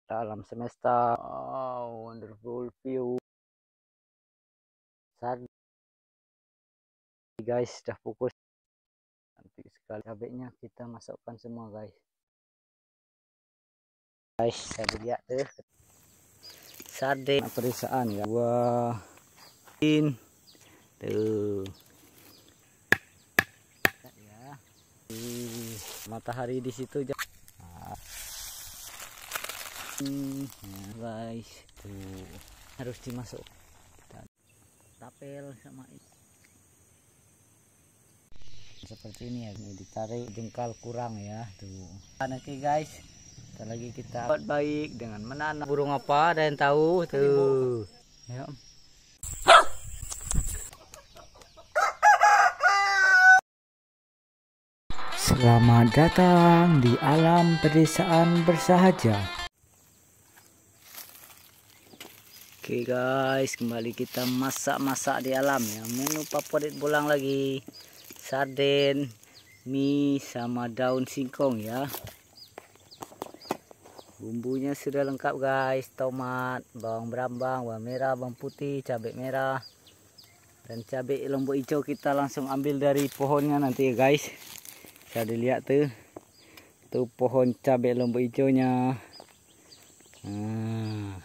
dalam semesta. Oh, wonderful view. Saat guys sudah pukul, nanti sekali cabenya kita masukkan semua guys. Saya lihat tuh sarden periksaan ya. Wah, tuh ya. Matahari di situ nah, guys, tuh harus dimasuk tapel sama itu seperti ini ya, ini ditarik jengkal kurang ya tuh. Oke guys, kita buat baik dengan menanam burung apa, ada yang tahu tuh ya. Selamat datang di alam pedesaan bersahaja. Oke guys, kembali kita masak-masak di alam ya. Menu favorit Bolang lagi, sarden, mie sama daun singkong ya. Bumbunya sudah lengkap guys, tomat, bawang brambang, bawang merah, bawang putih, cabai merah, dan cabai lombok hijau kita langsung ambil dari pohonnya nanti ya guys. Bisa dilihat tuh pohon cabai lombok hijaunya. Nah,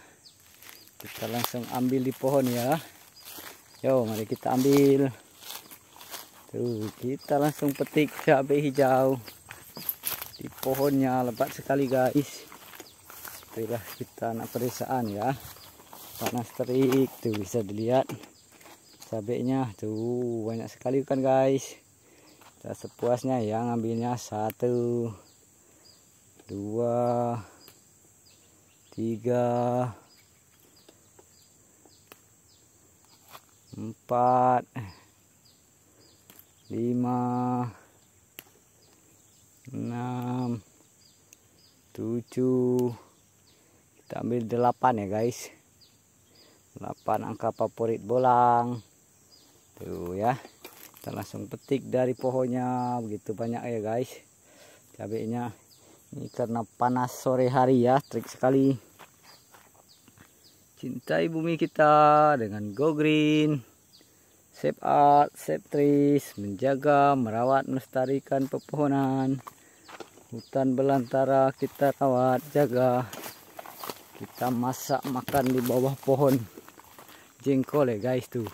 kita langsung ambil di pohon ya. Yo, mari kita ambil. Tuh, kita langsung petik cabai hijau di pohonnya, lebat sekali guys. Itulah kita anak pedesaan ya. Panas terik tuh, bisa dilihat cabainya tuh banyak sekali kan guys. Kita sepuasnya ya, ngambilnya 1, 2, 3, 4, 5, 6, 7, kita ambil 8 ya guys. 8 angka favorit Bolang tuh ya. Kita langsung petik dari pohonnya, begitu banyak ya guys cabainya. Ini karena panas sore hari ya, trik sekali. Cintai bumi kita dengan Go Green, Save Art, Save Trees, menjaga, merawat, melestarikan pepohonan. Hutan belantara kita rawat, jaga. Kita masak makan di bawah pohon jengkol ya guys tuh.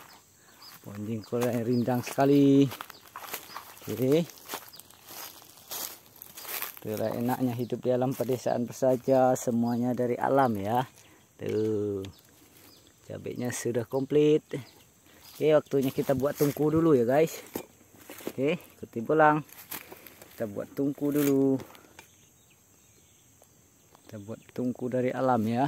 Pohon jengkol yang rindang sekali. Oke. Itulah enaknya hidup di alam pedesaan bersahaja, semuanya dari alam ya. Tuh, cabenya sudah komplit. Oke, waktunya kita buat tungku dulu ya guys. Oke, ikuti Bolang. Kita buat tungku dulu. Kita buat tungku dari alam ya.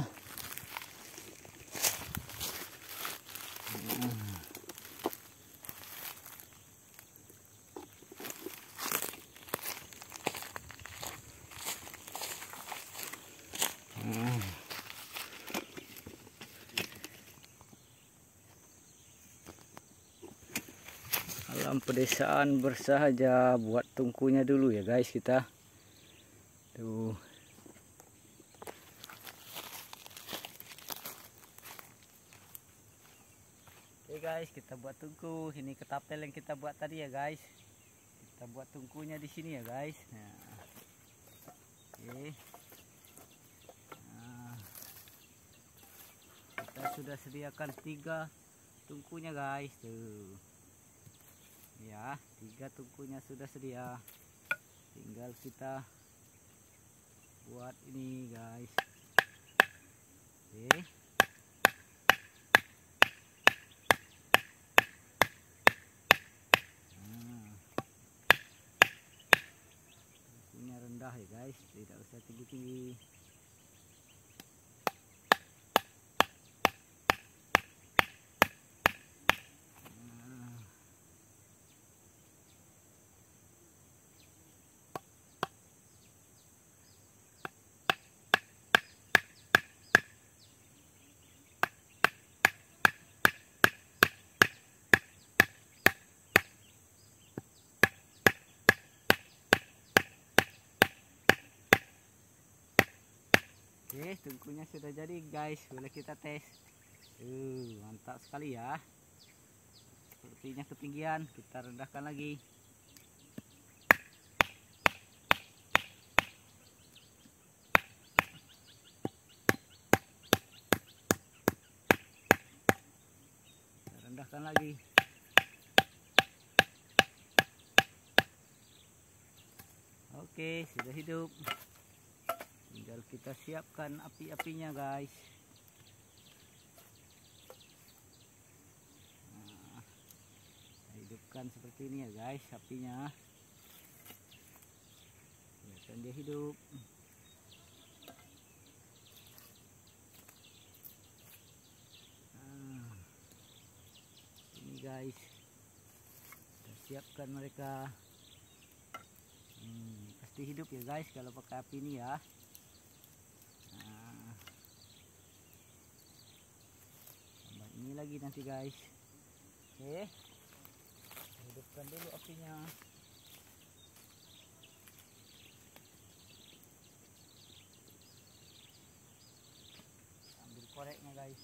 Alam pedesaan bersahaja, buat tungkunya dulu ya guys kita. Tuh. Oke guys, kita buat tungku. Ini ketapel yang kita buat tadi ya guys. Kita buat tungkunya di sini ya guys. Nah. Oke. Nah. Kita sudah sediakan 3 tungkunya guys tuh. Ya, 3 tungkunya sudah sedia. Tinggal kita buat ini guys. Oke. Nah, tungkunya rendah ya guys, tidak usah tinggi-tinggi. Oke, tungkunya sudah jadi guys, boleh kita tes. Mantap sekali ya. Sepertinya ketinggian, kita rendahkan lagi. Kita rendahkan lagi. Oke, sudah hidup. Tinggal kita siapkan api-apinya guys. Nah, hidupkan seperti ini ya guys apinya. Biarkan dia hidup. Nah, ini guys, kita siapkan mereka. Pasti hidup ya guys kalau pakai api ini ya. Nah, tambah ini lagi nanti guys. Oke, hidupkan dulu apinya. Ambil koreknya guys.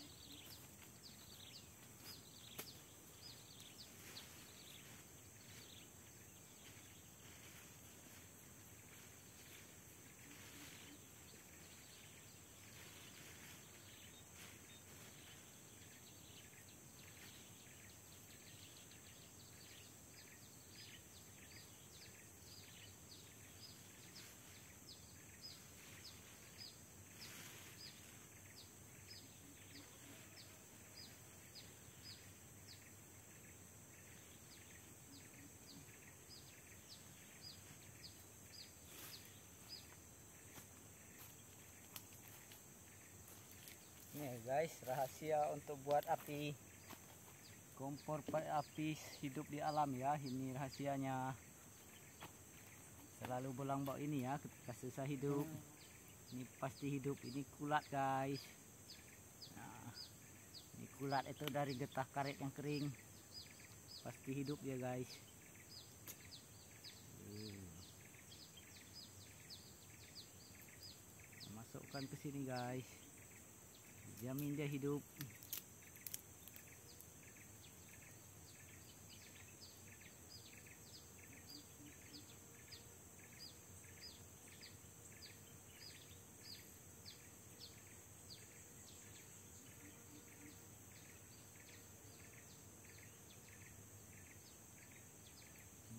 Nih guys, rahasia untuk buat api kompor api hidup di alam ya. Ini rahasianya. Selalu bolang bau ini ya ketika susah hidup. Ini pasti hidup. Ini kulat guys. Nah, ini kulat itu dari getah karet yang kering. Pasti hidup ya guys. Masukkan ke sini guys. Jamin dia hidup.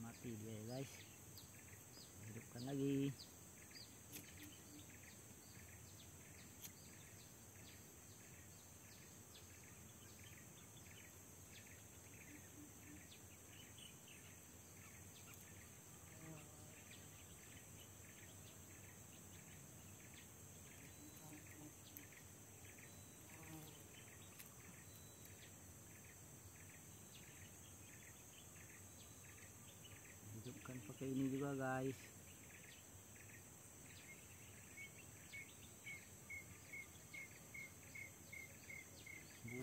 Mati dia ya guys. Hidupkan lagi. Hidupkan pakai ini juga guys.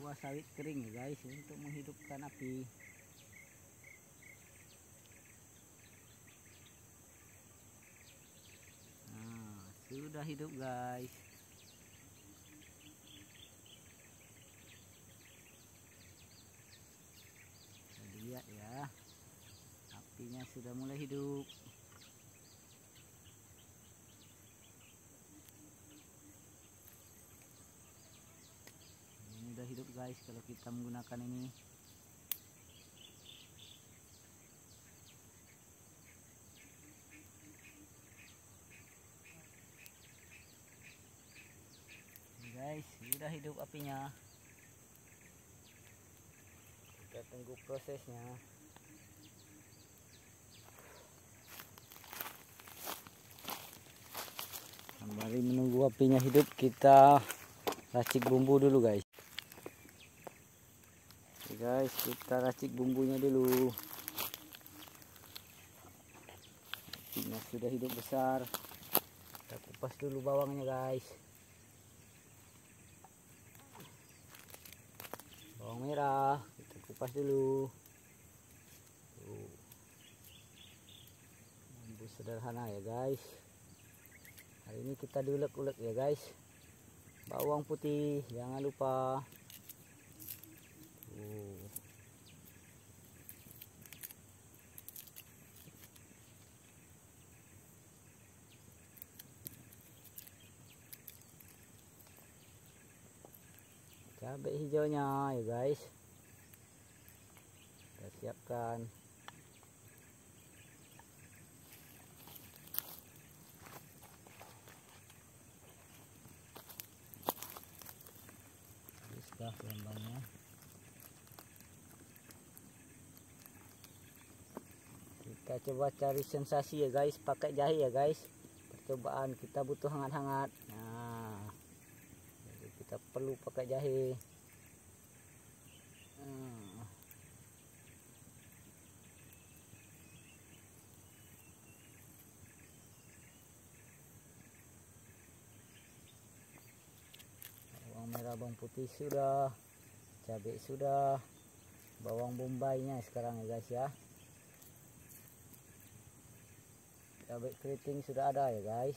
Buah sawit kering ya guys untuk menghidupkan api. Nah, sudah hidup guys. Kita lihat ya, apinya sudah mulai hidup. Ini udah hidup guys kalau kita menggunakan ini. Guys, sudah hidup apinya. Kita tunggu prosesnya. Sembari menunggu apinya hidup, kita racik bumbu dulu guys. Oke guys, kita racik bumbunya dulu. Apinya sudah hidup besar. Kita kupas dulu bawangnya guys. Bawang merah kita kupas dulu. Bumbu sederhana ya guys. Hari ini kita diulek-ulek ya guys. bawang putih, jangan lupa. Cabai hijaunya ya guys, kita siapkan. Sudah lambangnya. Kita coba cari sensasi ya guys, pakai jahe ya guys. Percobaan kita butuh hangat-hangat. Nah, jadi kita perlu pakai jahe. Bawang merah, bawang putih sudah, cabai sudah, bawang bombaynya sekarang ya guys ya. Cabai keriting sudah ada ya guys.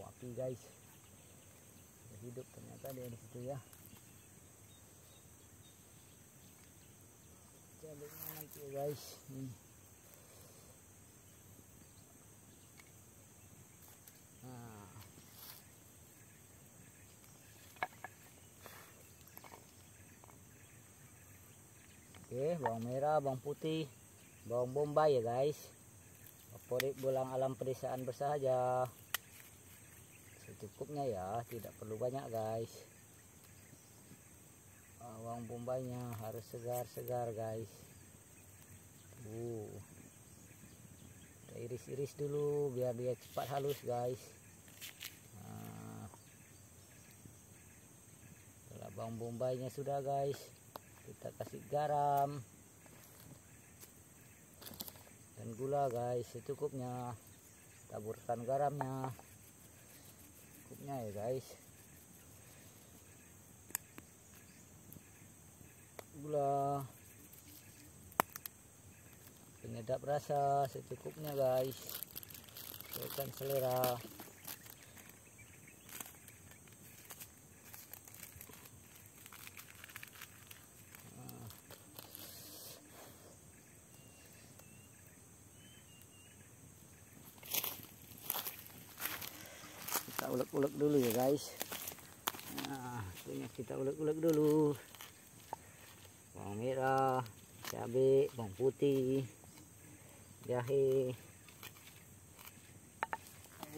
Api guys, hidup ternyata dia di situ ya. Cabainya nanti ya guys. Nah. Oke, bawang merah, bawang putih, bawang bombay ya guys. Favorit bolang alam pedesaan bersahaja. Secukupnya ya, tidak perlu banyak guys. Bawang bombaynya harus segar-segar guys. Kita iris-iris dulu biar dia cepat halus guys. Nah, setelah bawang bombaynya sudah guys, kita kasih garam dan gula guys secukupnya. Taburkan garamnya secukupnya ya guys. Gula, penyedap rasa secukupnya guys, sesuaikan selera. Kita ulek-ulek dulu ya guys. Nah, kita ulek-ulek dulu. Bawang merah, cabai, bawang putih, jahe.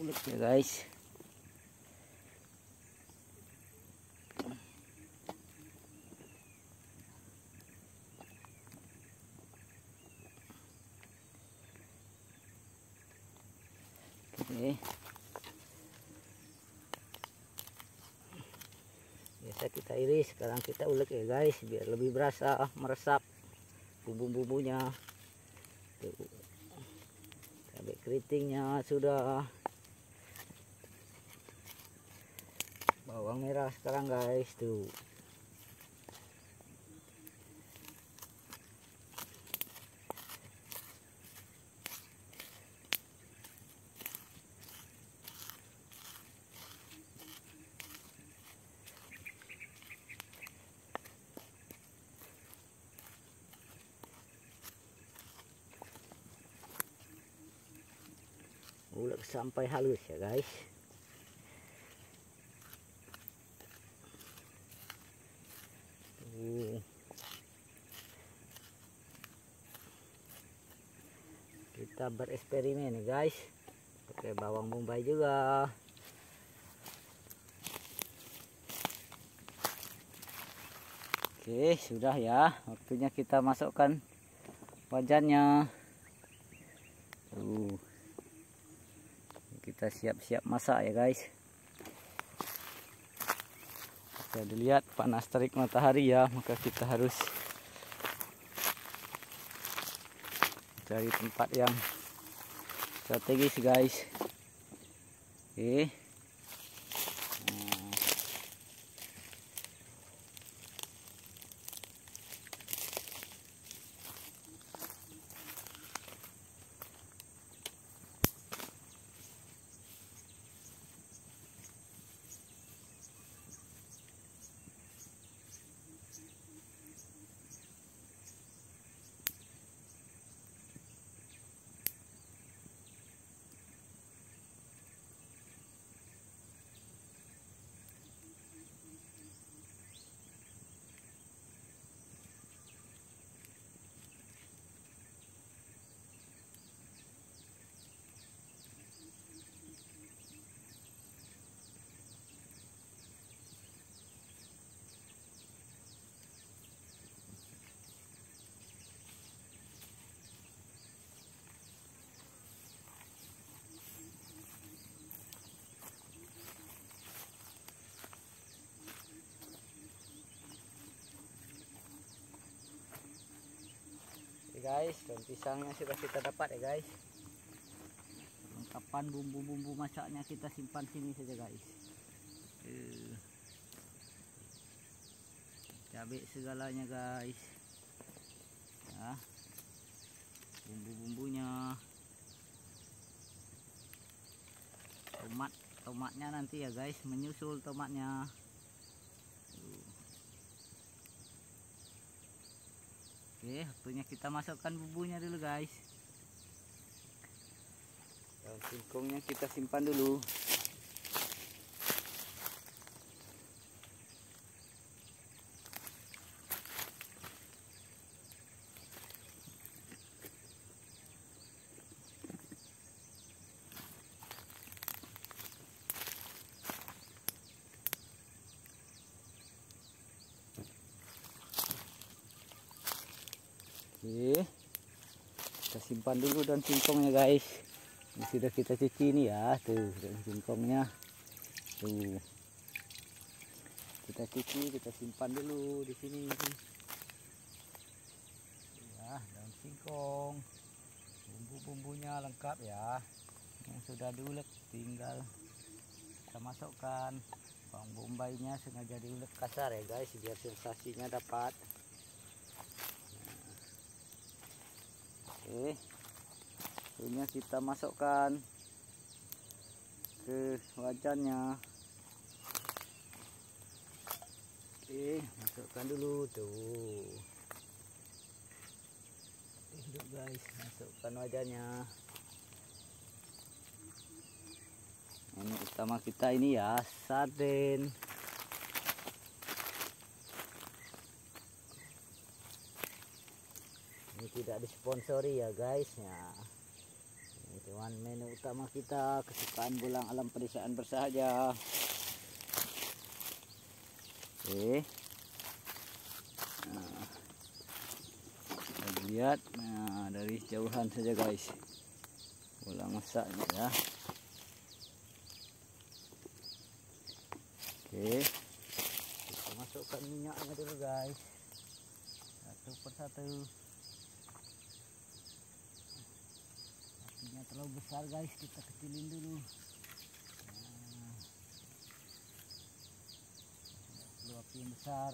Ulek ya guys. Oke. Biasa kita iris, sekarang kita ulek ya guys, biar lebih berasa meresap bumbu-bumbunya. Cabai keritingnya sudah, bawang merah sekarang guys tuh. Ulek sampai halus ya guys. Kita bereksperimen nih guys, pakai bawang bombay juga. Oke, sudah ya, waktunya kita masukkan wajannya. Kita siap-siap masak ya guys. Kita dilihat panas terik matahari ya, maka kita harus cari tempat yang strategis guys. Oke. guys, daun pisangnya sudah kita dapat ya guys. Lengkapan bumbu-bumbu masaknya kita simpan sini saja guys. Cabai segalanya guys. Ya. Bumbu-bumbunya. Tomatnya nanti ya guys, menyusul tomatnya. Oke, waktunya kita masukkan bumbunya dulu guys. Daun singkongnya kita simpan dulu. Oke, kita simpan dulu daun singkongnya guys. Ini sudah kita cuci nih ya, tuh daun singkongnya. Tuh, kita cuci, kita simpan dulu di sini. Ya, daun singkong, bumbu-bumbunya lengkap ya. Yang sudah diulek tinggal kita masukkan. Bawang bombaynya sengaja diulek kasar ya guys, biar sensasinya dapat. Oke, ini kita masukkan ke wajannya. Oke, masukkan dulu tuh. Hidup guys, masukkan wajannya. Ini utama kita ini ya, sarden. Ini tidak disponsori ya guys ya. Ini cuman menu utama kita, kesukaan Bulang Alam Pedesaan bersahaja. Oke. Nah, kita lihat dari jauhan saja guys. Bulang masaknya ya. Oke. Kita masukkan minyaknya dulu guys. Satu persatu. Apinya terlalu besar guys, kita kecilin dulu. Perlu api yang besar.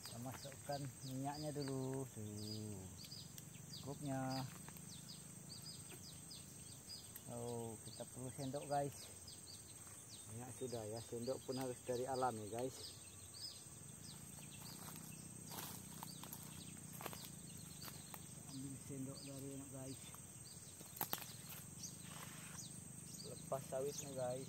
Kita masukkan minyaknya dulu. Tuh, cukupnya. Oh, kita perlu sendok guys. Minyak sudah ya, sendok pun harus dari alam ya guys. Ambil sendok dari enak guys. Lepas sawitnya guys.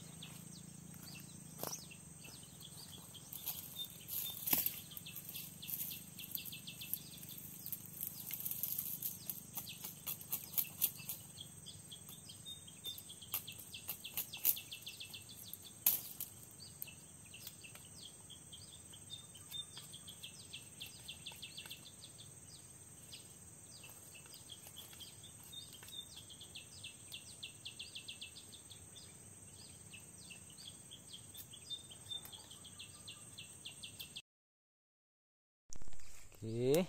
Oke,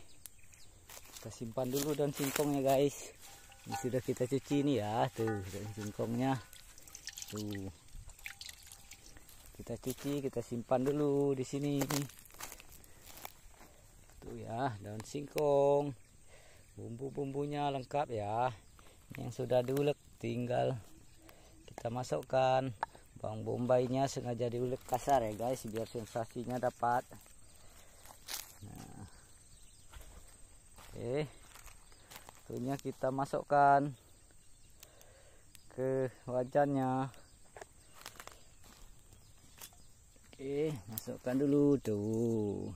kita simpan dulu daun singkongnya guys. Ini sudah kita cuci nih ya, tuh daun singkongnya. Tuh, kita cuci, kita simpan dulu di sini. Tuh ya, daun singkong, bumbu-bumbunya lengkap ya. Yang sudah diulek tinggal kita masukkan. Bawang bombaynya sengaja diulek kasar ya guys, biar sensasinya dapat. Nah, oke, tentunya kita masukkan ke wajannya. Oke, masukkan dulu tuh.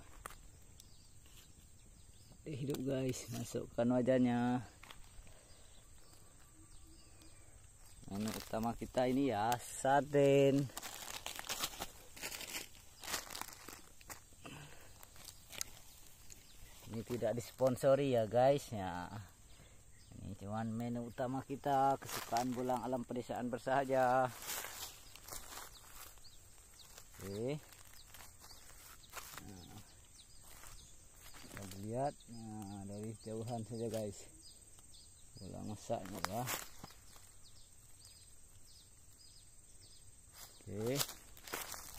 Hidup guys, masukkan wajannya. Menu utama kita ini ya, sarden. Ini tidak disponsori ya guys ya. Ini cuman menu utama kita, kesukaan Bulang Alam Pedesaan bersahaja. Oke. Nah, kita lihat dari jauhan saja guys. Bola masaknya ya. Oke,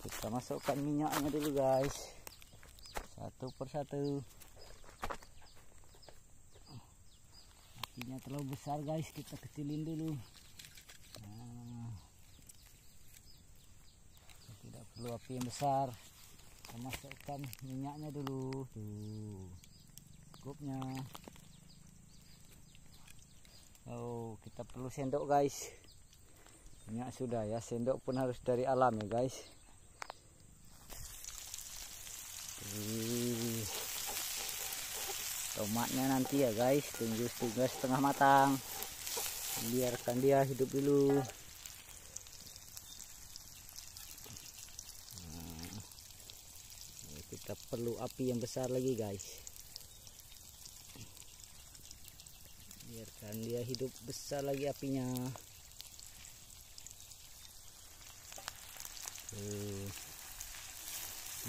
kita masukkan minyaknya dulu guys, satu persatu. Apinya terlalu besar guys, kita kecilin dulu. Nah, tidak perlu api yang besar. Kita masukkan minyaknya dulu, tuh cukupnya. Oh, kita perlu sendok guys. Minyak sudah ya, sendok pun harus dari alam ya guys. Tomatnya nanti ya guys, tunggu setengah matang, biarkan dia hidup dulu. Nah, kita perlu api yang besar lagi guys, biarkan dia hidup besar lagi apinya.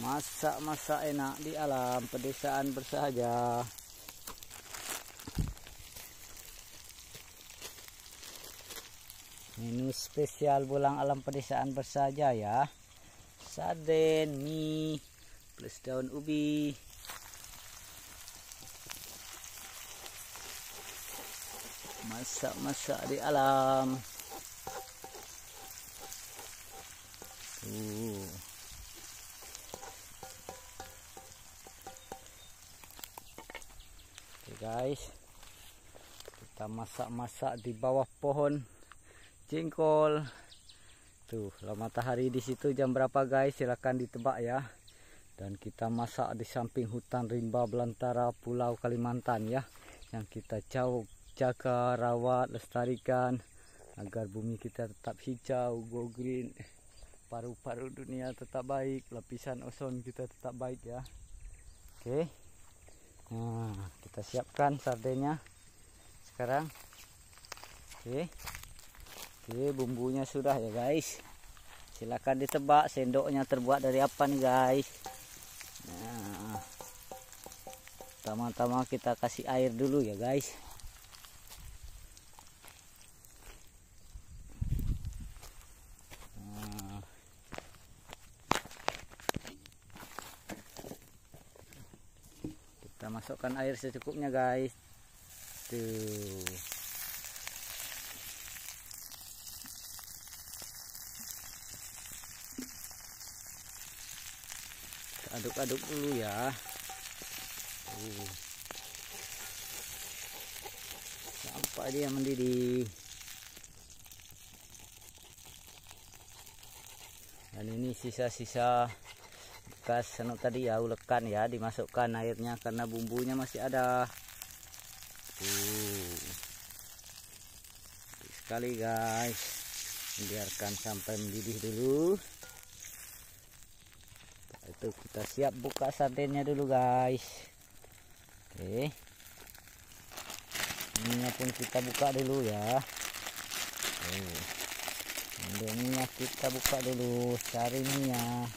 Masak-masak enak di alam pedesaan bersahaja. Menu spesial pulang alam pedesaan bersahaja ya. Sarden, mie, plus daun ubi. Masak-masak di alam. Oke guys, kita masak-masak di bawah pohon jengkol. Tuh, lah matahari di situ jam berapa guys? Silahkan ditebak ya. Dan kita masak di samping hutan rimba belantara Pulau Kalimantan ya, yang kita jaga, rawat, lestarikan agar bumi kita tetap hijau, go green, paru-paru dunia tetap baik, lapisan ozon kita tetap baik ya. Oke. Nah, kita siapkan sardennya sekarang. Oke. Oke, bumbunya sudah ya guys. Silakan ditebak sendoknya terbuat dari apa nih guys. Nah, pertama-tama kita kasih air dulu ya guys. Nah, kita masukkan air secukupnya guys. Tuh. Aduk-aduk dulu ya. Sampai dia mendidih. Dan ini sisa-sisa bekas tadi ya, ulekan ya, dimasukkan airnya karena bumbunya masih ada. Sekali guys, biarkan sampai mendidih dulu. Itu kita siap buka sardennya dulu guys. Oke, minyak pun kita buka dulu ya. Minyak kita buka dulu, cari minyak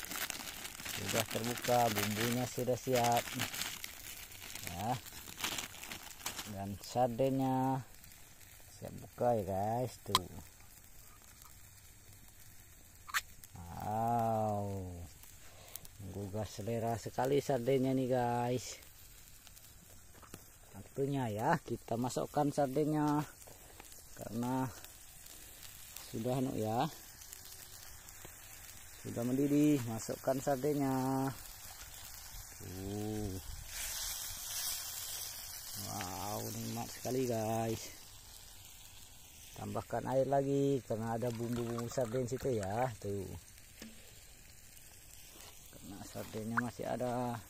sudah terbuka, bumbunya sudah siap ya, dan sardennya siap buka ya guys. Tuh, wow, menggugah selera sekali sardennya nih guys. Waktunya ya kita masukkan sardennya karena sudah ya, sudah mendidih. Masukkan sardennya. Wow, nikmat sekali guys. Tambahkan air lagi karena ada bumbu-bumbu sarden situ ya. Tuh, karena sardennya masih ada,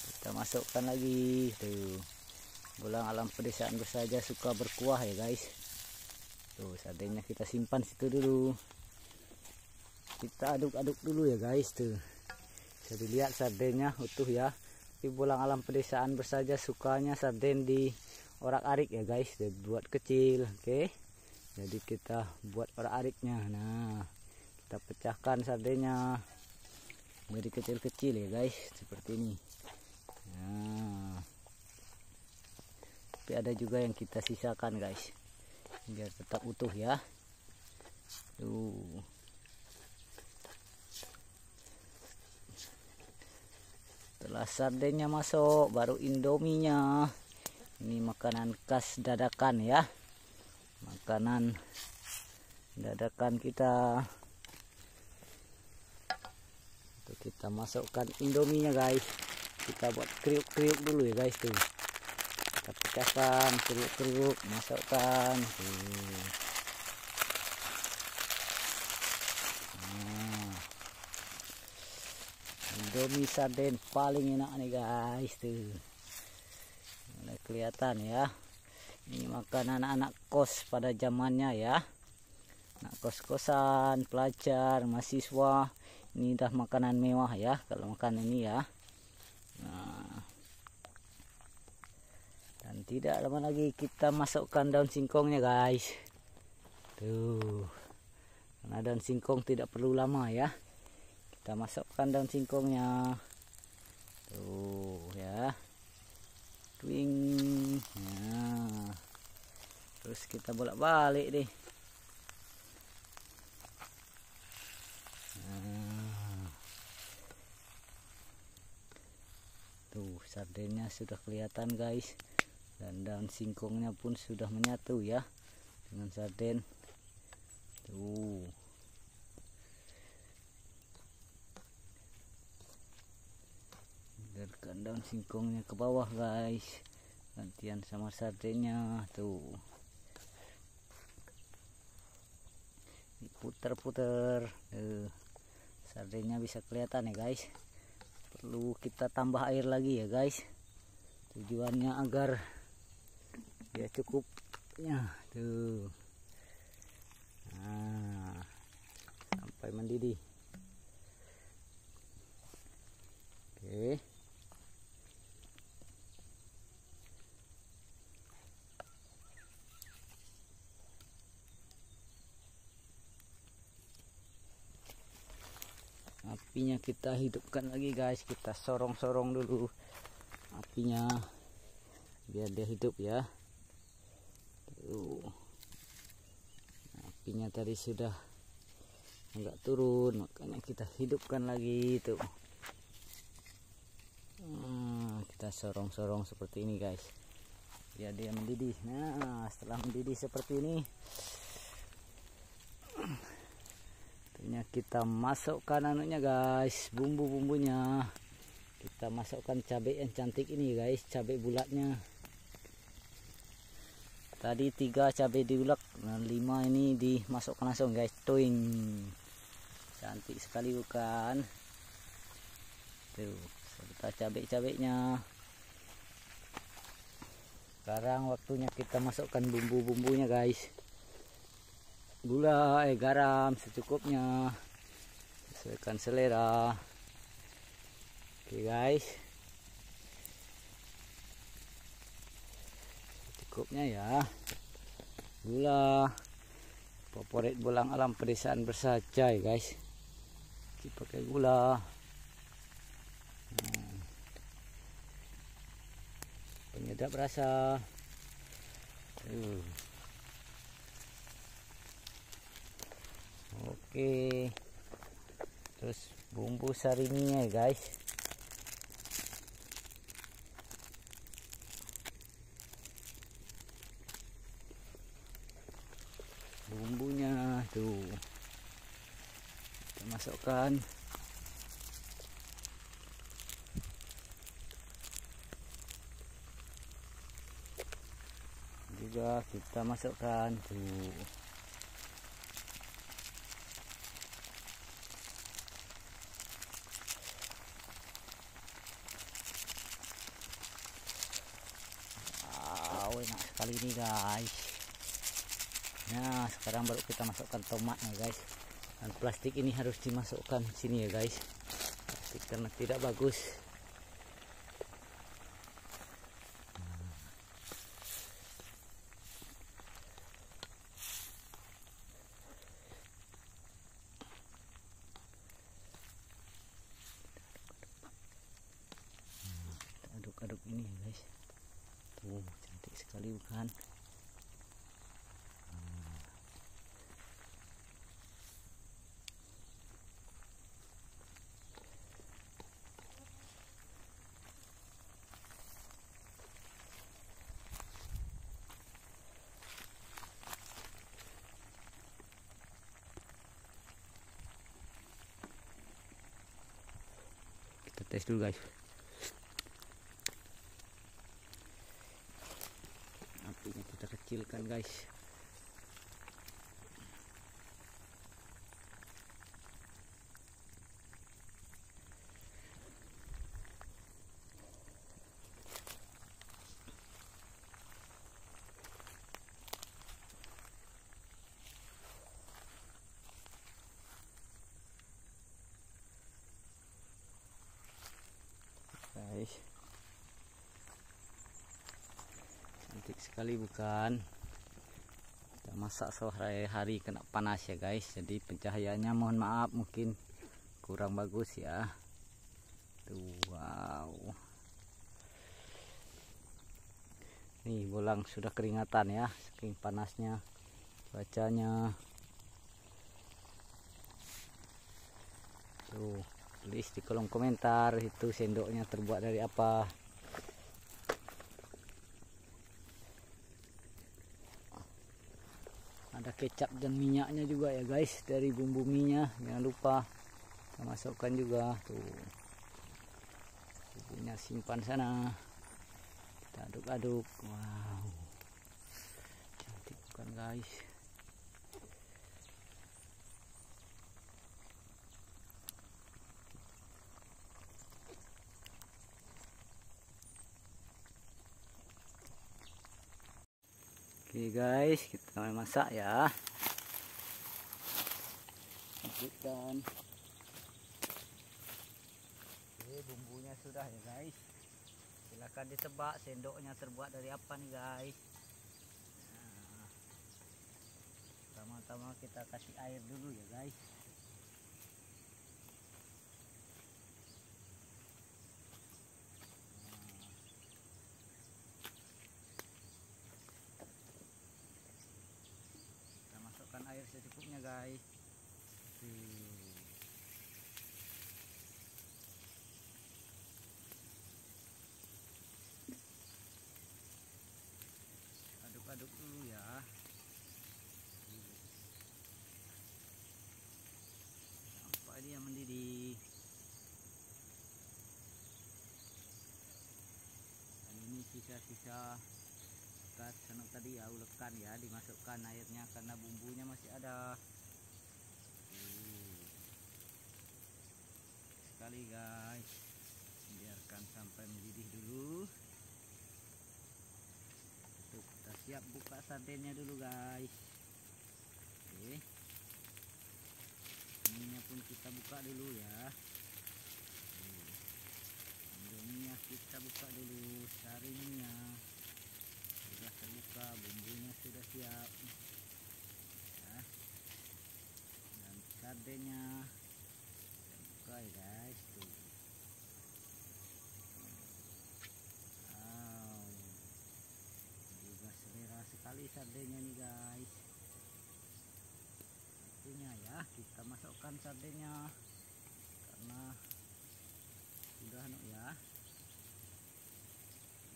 kita masukkan lagi. Tuh, pulang alam pedesaan bersahaja suka berkuah ya guys. Tuh, sardennya kita simpan situ dulu. Kita aduk-aduk dulu ya guys. Tuh, bisa dilihat sardennya utuh ya. Tapi pulang alam pedesaan bersahaja sukanya sarden di orak-arik ya guys, buat kecil. Oke, jadi kita buat orak-ariknya. Nah, kita pecahkan sardennya jadi kecil-kecil ya guys, seperti ini. Nah, tapi ada juga yang kita sisakan guys, biar tetap utuh ya. Tuh. Setelah sardennya masuk, baru indominya. Ini makanan khas dadakan ya, makanan dadakan kita. Tuh, kita masukkan indominya guys. Kita buat kriuk-kriuk dulu ya guys. Tuh, kita pecahkan, kriuk-kriuk, masukkan. Tuh. Indomie sarden paling enak nih guys. Tuh, mulai kelihatan ya. Ini makan anak-anak kos pada zamannya ya, anak kos-kosan, pelajar, mahasiswa. Ini dah makanan mewah ya kalau makan ini ya. Nah, dan tidak lama lagi kita masukkan daun singkongnya guys. Tuh, karena daun singkong tidak perlu lama ya. Kita masukkan daun singkongnya. Tuh ya. Twing. Nah, terus kita bolak-balik deh. Nah. Tuh, sardennya sudah kelihatan guys, dan daun singkongnya pun sudah menyatu ya dengan sarden. Tuh. Biarkan daun singkongnya ke bawah guys, gantian sama sardennya. Tuh, diputer-puter. Sardennya bisa kelihatan ya guys. Perlu kita tambah air lagi ya guys, tujuannya agar dia cukupnya. Tuh, nah, sampai mendidih. Oke. Apinya kita hidupkan lagi guys, kita sorong-sorong dulu apinya biar dia hidup ya. Tuh, apinya tadi sudah enggak turun, makanya kita hidupkan lagi. Tuh, kita sorong-sorong seperti ini guys biar dia mendidih. Nah, setelah mendidih seperti ini, kita masukkan anunya guys, bumbu-bumbunya. Kita masukkan cabai yang cantik ini guys, cabai bulatnya. Tadi 3 cabai diulek, nah 5 ini dimasukkan langsung guys. Toing, cantik sekali bukan? Tuh, serta cabai-cabainya. Sekarang waktunya kita masukkan bumbu-bumbunya guys. Gula, garam secukupnya, sesuaikan selera. Oke guys, cukupnya ya. Gula, favorit bolang alam pedesaan bersaja ya guys. Kita pakai gula. Nah, penyedap rasa. Oke, terus bumbu sariminya ya guys. Bumbunya tuh kita masukkan. Juga kita masukkan tuh. Enak sekali ini guys. Nah, sekarang baru kita masukkan tomatnya guys. Dan plastik ini harus dimasukkan sini ya guys, plastik karena tidak bagus. Aduk-aduk ini ya guys. Tuh, cantik sekali bukan? Kita tes dulu guys. Apinya kita kecilkan guys. Guys, cantik sekali bukan? Kita masak sore hari kena panas ya guys, jadi pencahayaannya mohon maaf mungkin kurang bagus ya. Tuh, wow, nih bolang sudah keringatan ya, saking panasnya cuacanya. Tuh, tulis di kolom komentar itu sendoknya terbuat dari apa. Ada kecap dan minyaknya juga ya guys, dari bumbu minyak jangan lupa kita masukkan juga. Tuh, bumbunya simpan sana, kita aduk-aduk. Wow, cantik bukan guys? Oke guys, kita mulai masak ya. Lanjutkan. Oke, bumbunya sudah ya guys. Silakan ditebak sendoknya terbuat dari apa nih guys. Nah, pertama-tama kita kasih air dulu ya guys. Masukkan air secukupnya guys. Aduk-aduk dulu ya, sampai dia mendidih. Dan ini sisa-sisa bekas senok tadi ya, ulekan ya, dimasukkan airnya karena bumbunya masih ada. Sekali guys, biarkan sampai mendidih dulu. Tuh, kita siap buka sardennya dulu guys. Oke, ininya pun kita buka dulu ya. Minyak kita buka dulu, saringnya sudah terbuka, bumbunya sudah siap ya. Dan sardennya kita buka ya guys. Tuh, wow, juga selera sekali sardennya nih guys. Artinya ya, kita masukkan sardennya karena sudah ya,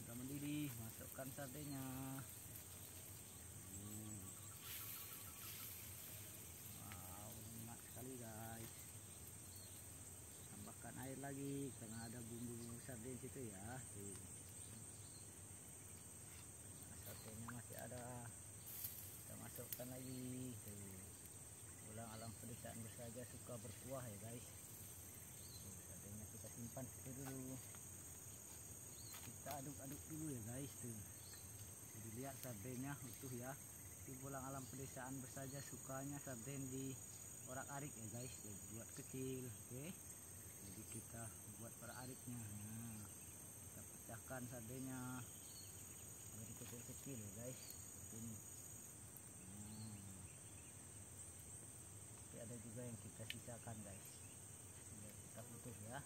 sudah mendidih. Masukkan sardennya. Wow, enak sekali guys. Tambahkan air lagi karena ada bumbu-bumbu sarden situ ya. Tuh, nah, sardennya masih ada, kita masukkan lagi. Tuh, ulang alam pedesaan bersaja suka berkuah ya guys. Tuh, sardennya kita simpan situ dulu. Kita aduk-aduk dulu ya guys. Tuh, jadi lihat sardennya utuh ya. Itu bolang alam pedesaan bersaja sukanya sarden di orak-arik ya guys. Jadi buat kecil, oke. Jadi kita buat orak-ariknya. Nah, kita pecahkan sardennya jadi kecil-kecil ya guys. Ini. Nah, tapi ada juga yang kita sisakan guys. Biar kita utuh ya.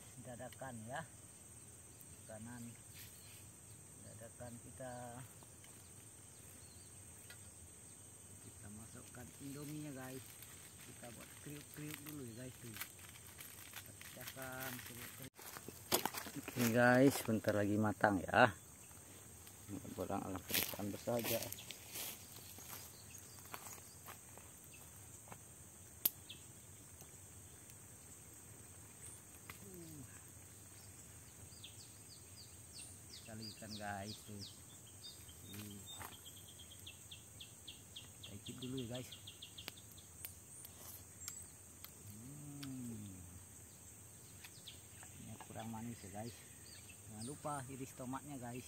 beras dadakan ya, makanan dadakan kita masukkan indominya guys, kita buat kriuk-kriuk dulu ya guys tuh, pecahkan kriuk-kriuk. Oke guys, bentar lagi matang ya, borang ala perusahaan bersaja. Sekali ikan guys tuh, kita icip dulu ya guys. Ini kurang manis ya guys, jangan lupa iris tomatnya guys.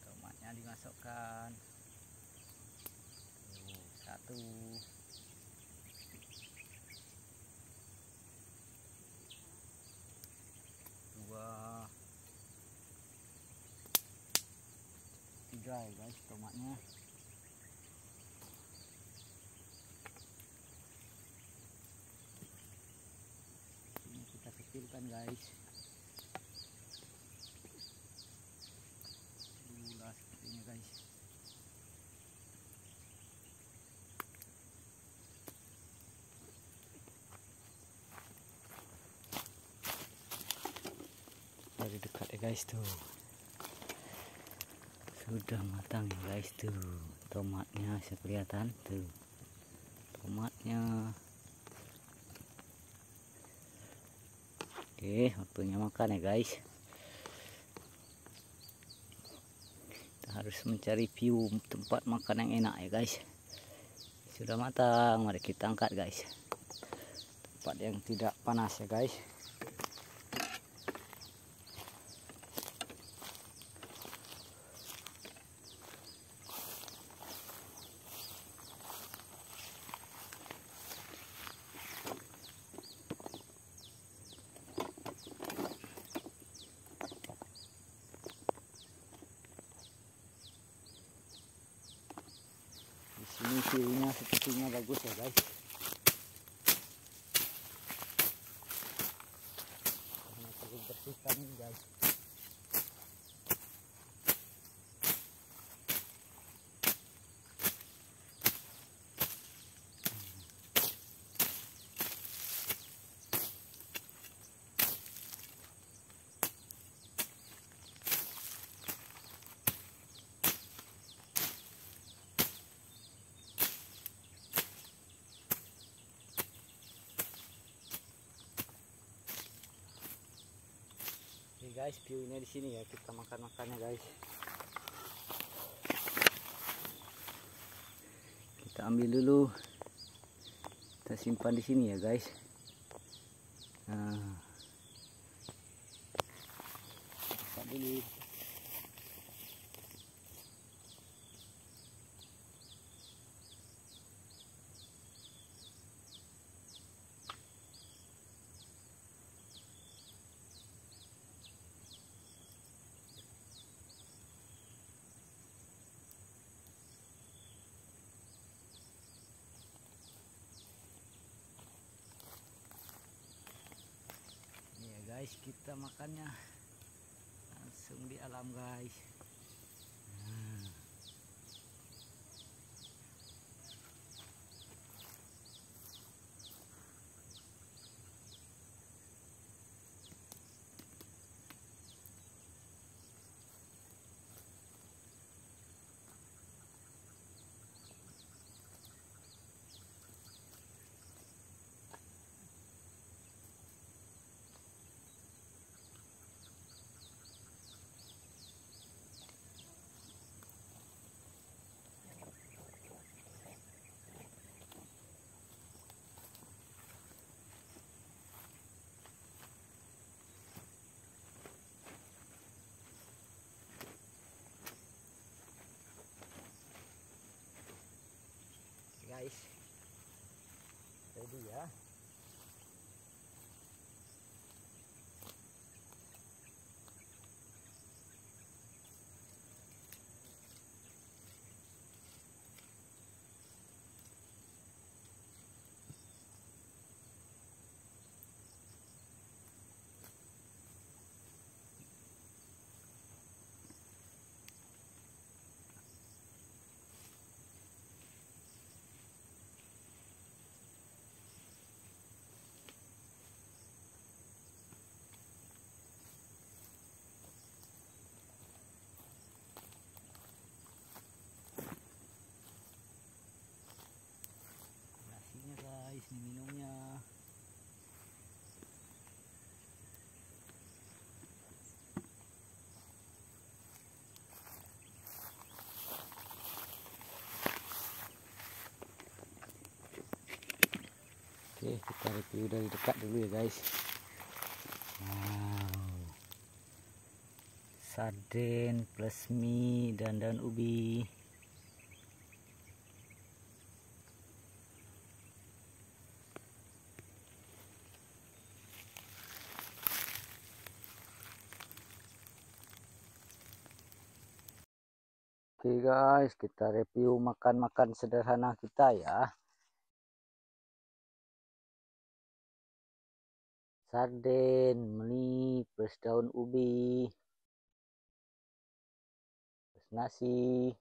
Tomatnya dimasukkan, satu, dua, tiga ya guys tomatnya. Ini kita kecilkan guys, gula seperti ini guys. Dari dekat ya guys tuh, sudah matang ya guys tuh, tomatnya bisa kelihatan tuh, tomatnya. Oke, waktunya makan ya guys. Kita harus mencari view tempat makan yang enak ya guys. Sudah matang, mari kita angkat guys, tempat yang tidak panas ya guys. Ini view-nya sepertinya bagus ya guys. Karena perlu bersihkan ini guys. Guys, view-nya di sini ya, kita makan-makannya guys. Kita ambil dulu, kita simpan di sini ya guys. Nah, masak dulu. Guys, kita makannya langsung di alam guys. Guys, ready ya. kita review dari dekat dulu ya guys. Wow, sarden plus mie dan daun ubi. Oke guys, kita review makan-makan sederhana kita ya. Sarden, mie plus daun ubi, plus nasi.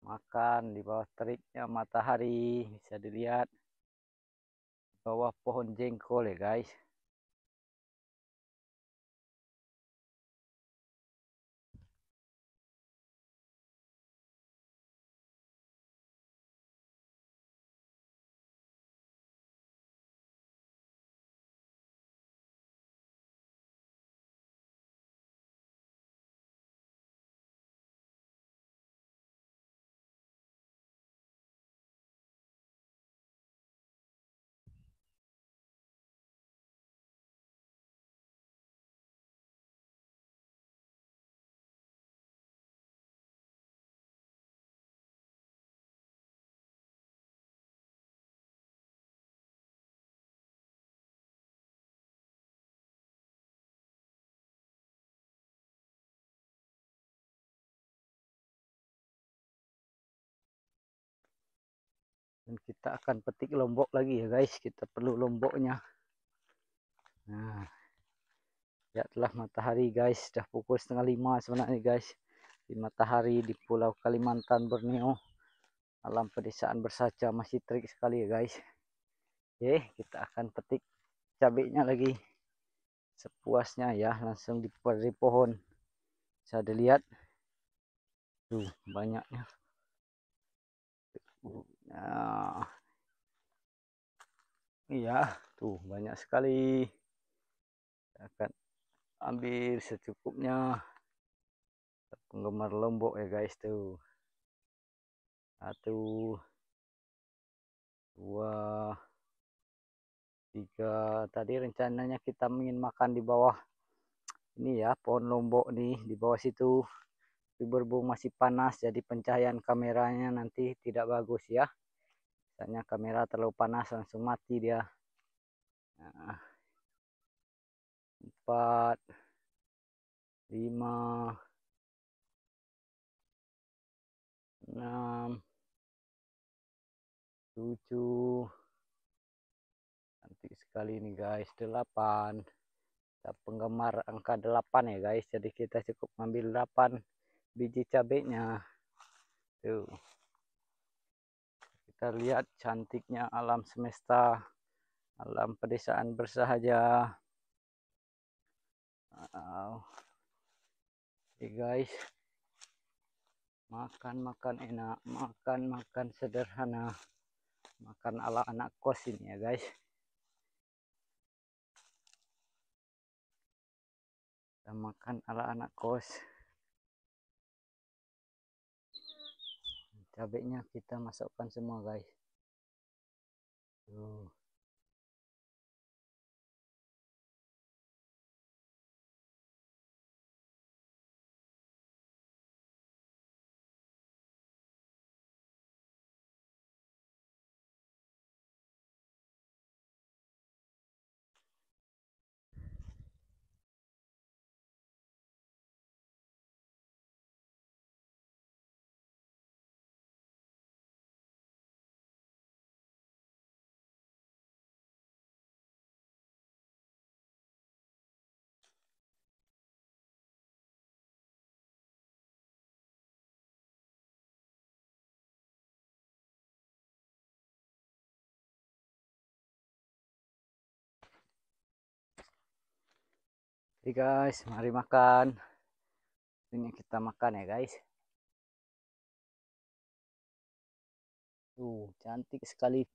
Makan di bawah teriknya matahari, bisa dilihat di bawah pohon jengkol ya guys. Dan kita akan petik lombok lagi ya guys, kita perlu lomboknya. Nah, lihatlah matahari guys, sudah pukul 4:30 sebenarnya guys. Di matahari di Pulau Kalimantan, Borneo, alam pedesaan bersaja masih terik sekali ya guys. Oke, kita akan petik cabenya lagi sepuasnya ya, langsung di pohon. Bisa dilihat tuh banyaknya. Nah, iya tuh banyak sekali. Kita akan ambil secukupnya. Penggemar lombok ya guys tuh. 1, 2, 3. Tadi rencananya kita ingin makan di bawah ini ya, pohon lombok nih, di bawah situ. Tapi berhubung masih panas, jadi pencahayaan kameranya nanti tidak bagus ya. Misalnya kamera terlalu panas langsung mati dia. Nah, 4, 5, 6, 7. Cantik sekali nih guys. 8. Kita penggemar angka 8 ya guys. Jadi kita cukup ngambil 8 biji cabenya. Tuh. Kita lihat cantiknya alam semesta, alam pedesaan bersahaja. Oke guys, makan enak, makan sederhana, makan ala anak kos ini ya guys. Kita makan ala anak kos. Cabenya kita masukkan semua guys. Tuh. Oke guys, mari makan. Ini kita makan ya guys. Tuh, cantik sekali.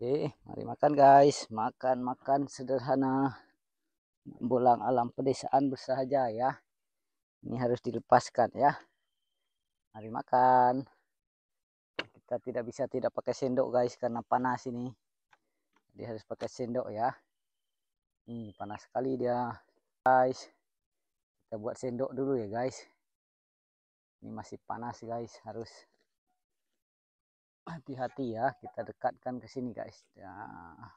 Oke, mari makan guys. Makan sederhana. Bolang alam pedesaan bersahaja ya. Ini harus dilepaskan ya. Mari makan. Kita tidak bisa tidak pakai sendok guys karena panas ini. Jadi harus pakai sendok ya. Ini panas sekali dia guys. Kita buat sendok dulu ya guys. Ini masih panas guys, harus hati-hati ya. Kita dekatkan ke sini guys. Nah,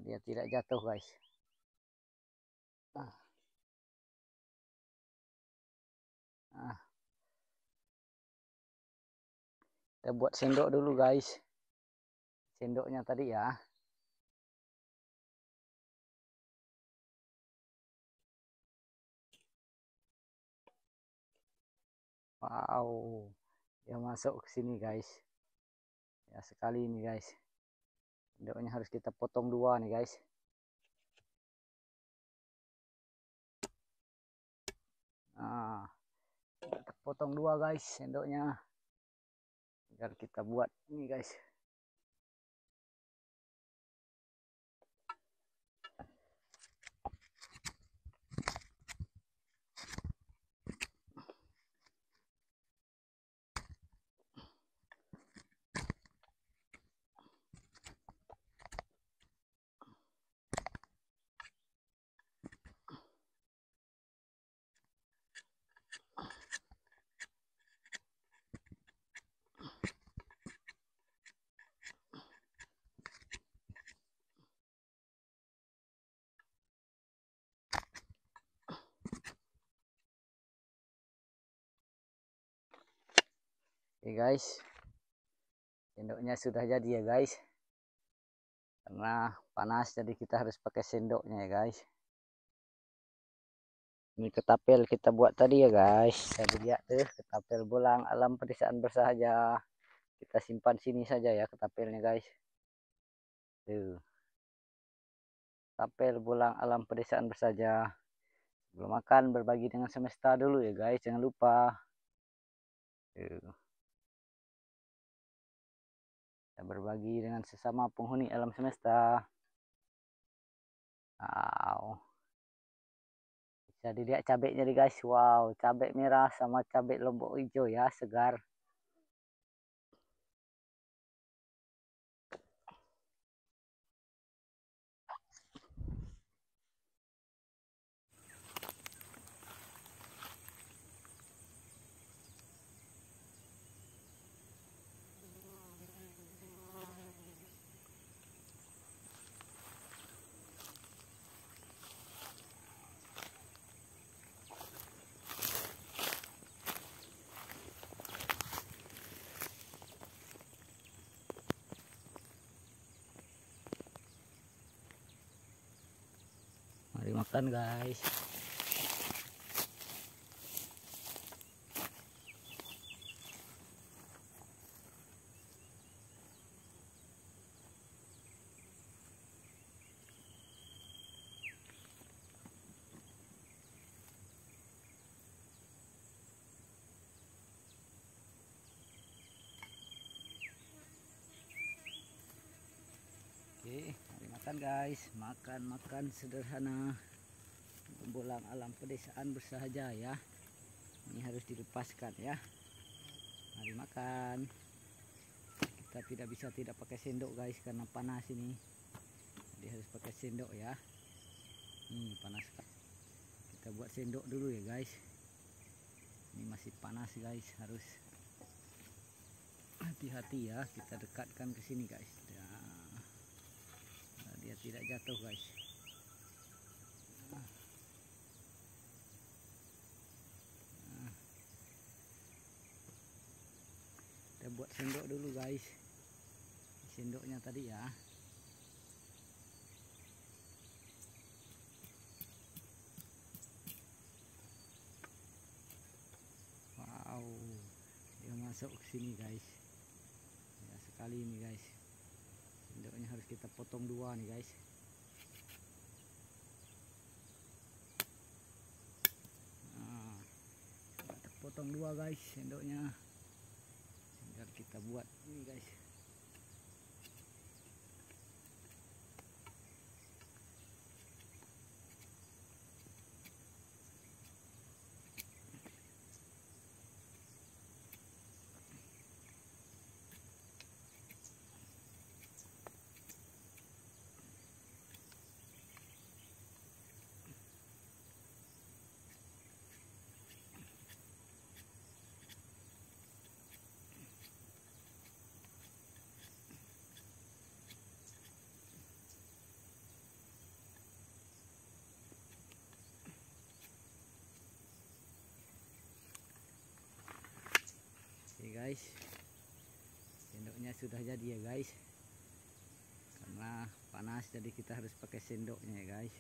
dia tidak jatuh guys. Nah. Kita buat sendok dulu guys. Sendoknya tadi ya. Wow, dia masuk ke sini guys. Ya sekali ini guys. Sendoknya harus kita potong dua nih guys. Nah, kita potong dua guys sendoknya. Biar kita buat ini guys. Oke guys. Sendoknya sudah jadi ya guys. Karena panas jadi kita harus pakai sendoknya ya guys. Ini ketapel kita buat tadi ya guys. Saya lihat tuh ketapel bolang alam pedesaan bersahaja. Kita simpan sini saja ya ketapelnya guys. Tuh. Ketapel bolang alam pedesaan bersahaja. Sebelum makan berbagi dengan semesta dulu ya guys. Jangan lupa. Tuh. Kita berbagi dengan sesama penghuni alam semesta. Wow. Bisa dilihat cabenya nih guys. Wow, cabai merah sama cabai lombok hijau ya, segar. Mari makan guys. Oke, mari makan guys. Makan sederhana. Bolang alam pedesaan bersahaja ya. Ini harus dilepaskan ya. Mari makan. Kita tidak bisa tidak pakai sendok guys karena panas ini. Jadi harus pakai sendok ya. Panas. Kita buat sendok dulu ya guys. Ini masih panas guys, harus hati-hati ya. Kita dekatkan ke sini guys. Nah, dia tidak jatuh guys. Kita buat sendok dulu guys. Sendoknya tadi ya. Wow, dia masuk ke sini guys. Ya sekali ini guys. Sendoknya harus kita potong dua nih guys. Nah, kita potong dua guys sendoknya. Tinggal kita buat ini guys. guys. Sendoknya sudah jadi ya guys, karena panas jadi kita harus pakai sendoknya ya guys.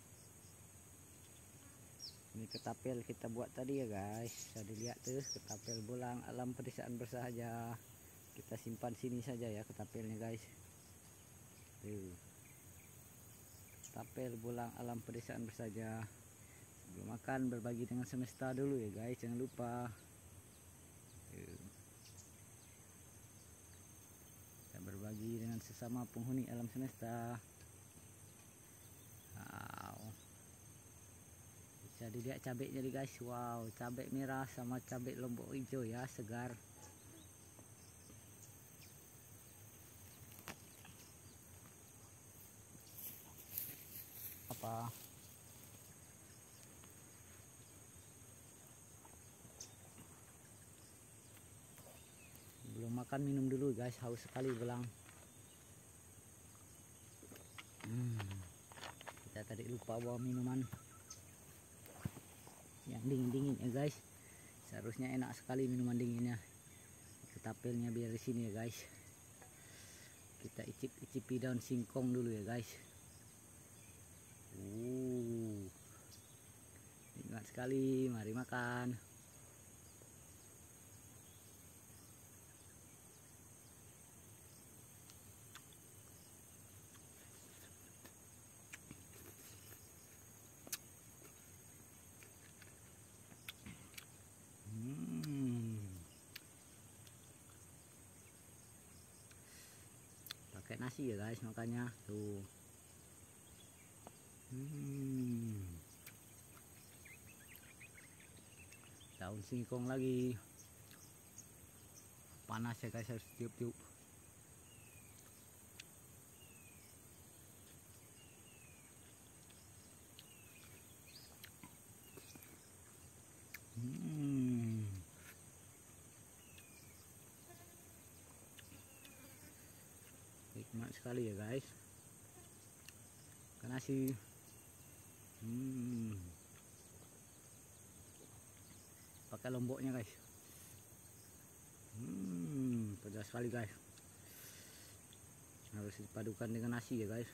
Ini ketapel kita buat tadi ya guys, bisa dilihat tuh ketapel bolang alam pedesaan bersahaja. Kita simpan sini saja ya ketapelnya guys. Tuh, ketapel bolang alam pedesaan bersahaja. Sebelum makan berbagi dengan semesta dulu ya guys, jangan lupa. Tuh, kita berbagi dengan sesama penghuni alam semesta. Bisa dilihat cabenya nih guys. Wow, cabai merah sama cabai lombok hijau ya, segar. Apa? Belum makan minum dulu guys, haus sekali belang. Kita tadi lupa bawa minuman yang dingin-dingin ya guys. Seharusnya enak sekali minuman dinginnya. Ketapelnya biar di sini ya guys. Kita icip-icipi daun singkong dulu ya guys. Nikmat sekali, mari makan. Pakai nasi ya guys makanya tuh. Daun singkong lagi. Panas ya guys, harus tiup-tiup. Nikmat sekali ya guys. Makan nasi. Pakai lomboknya guys. Pedas sekali guys. Harus dipadukan dengan nasi ya guys.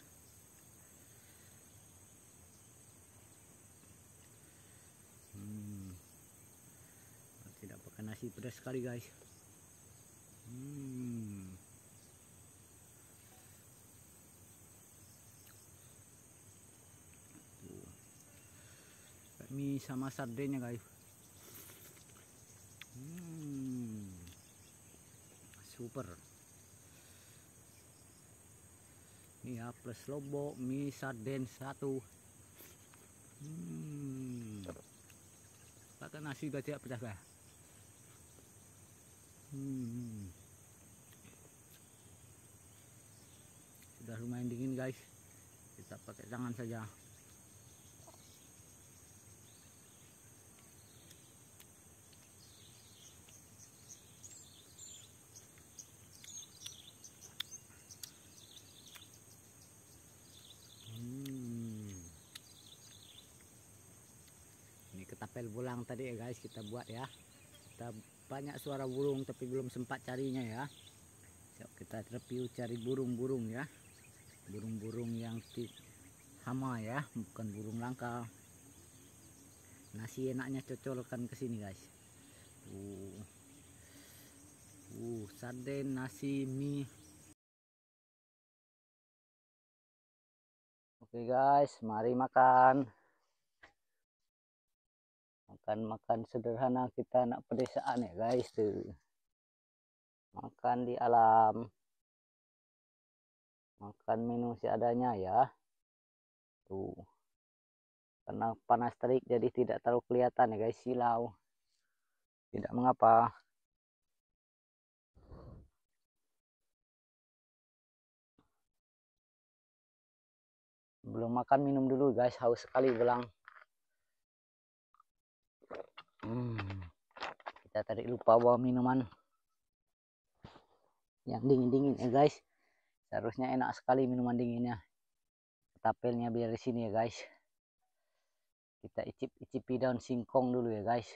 Tidak pakai nasi pedas sekali guys. Mie sama sardennya guys. Super. Ini ya plus lombok, mie sarden satu. Pakai nasi udah tidak pedas guys. Sudah lumayan dingin guys. Kita pakai tangan saja. Ini ketapel bolang tadi ya guys kita buat ya. Kita banyak suara burung tapi belum sempat carinya ya. Kita review cari burung-burung ya. Burung-burung yang hama ya, bukan burung langka. Nasi enaknya cocolkan ke sini guys. Sarden, nasi, mie. Oke guys, mari makan. Makan sederhana kita anak pedesaan ya guys tuh. Makan di alam. Makan menu seadanya ya. Tuh. Karena panas terik jadi tidak terlalu kelihatan ya guys, silau. Tidak mengapa. Belum makan minum dulu guys, haus sekali belang. Kita tadi lupa bawa minuman yang dingin-dingin ya guys. Seharusnya enak sekali minuman dinginnya. Ketapelnya biar di sini ya guys. Kita icip-icipi daun singkong dulu ya guys.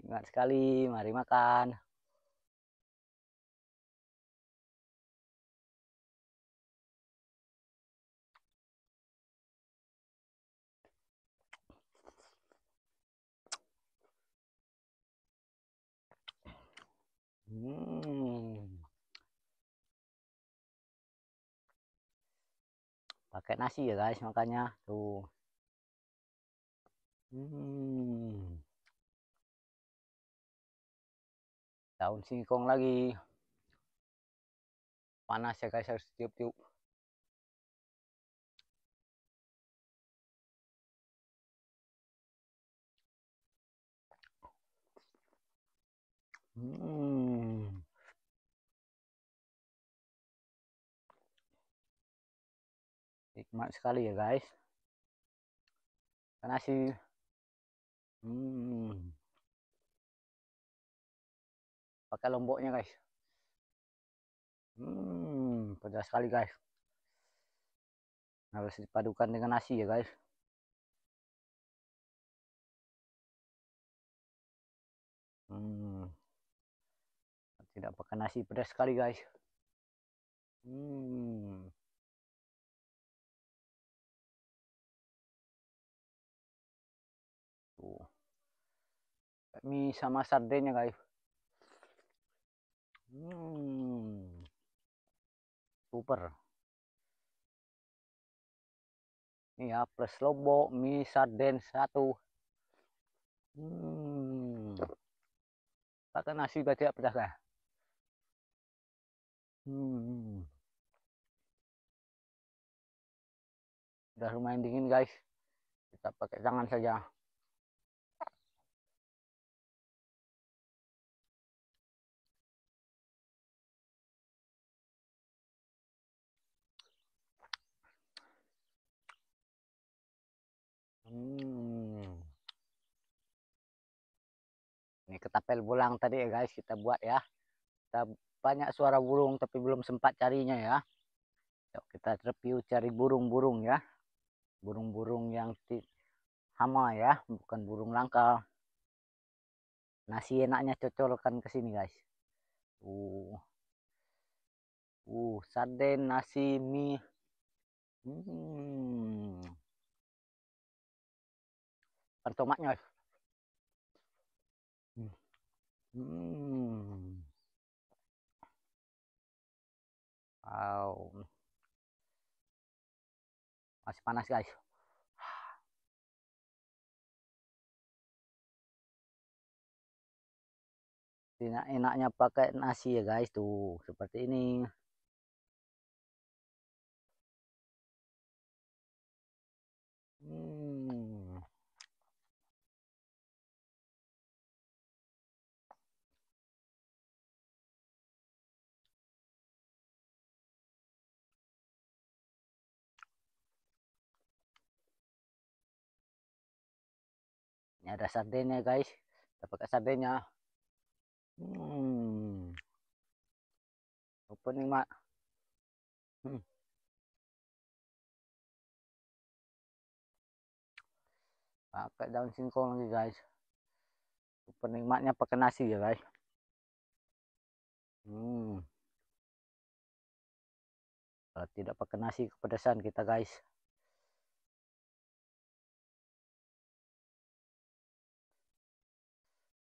Nikmat sekali, mari makan. Pakai nasi ya guys, makanya tuh. Daun singkong lagi. Panas ya guys, harus tiup-tiup. Nikmat sekali ya guys. Nasi. Pakai lomboknya guys. Pedas sekali guys. Harus dipadukan dengan nasi ya guys. Tidak pakai nasi, pedas sekali guys. Tuh. Mie sama sardennya guys. Super. Ini ya, plus lombok, mie sarden satu. Pakai nasi baca pedas lah. Udah lumayan dingin guys. Kita pakai tangan saja. Ini ketapel bulang tadi ya guys, kita buat ya. Kita banyak suara burung tapi belum sempat carinya ya. Yuk kita review cari burung-burung ya. Burung-burung yang hama ya, bukan burung langka. Nasi enaknya cocolkan ke sini guys. Sarden, nasi, mie. Kan tomatnya guys. Wow. Masih panas guys. Enaknya pakai nasi ya guys, tuh seperti ini. Ini ada sardennya guys. Kita pakai sardennya. Super nikmat. Pakai daun singkong lagi guys. Super nikmatnya pakai nasi ya guys. Kalau tidak pakai nasi kepedesan kita guys.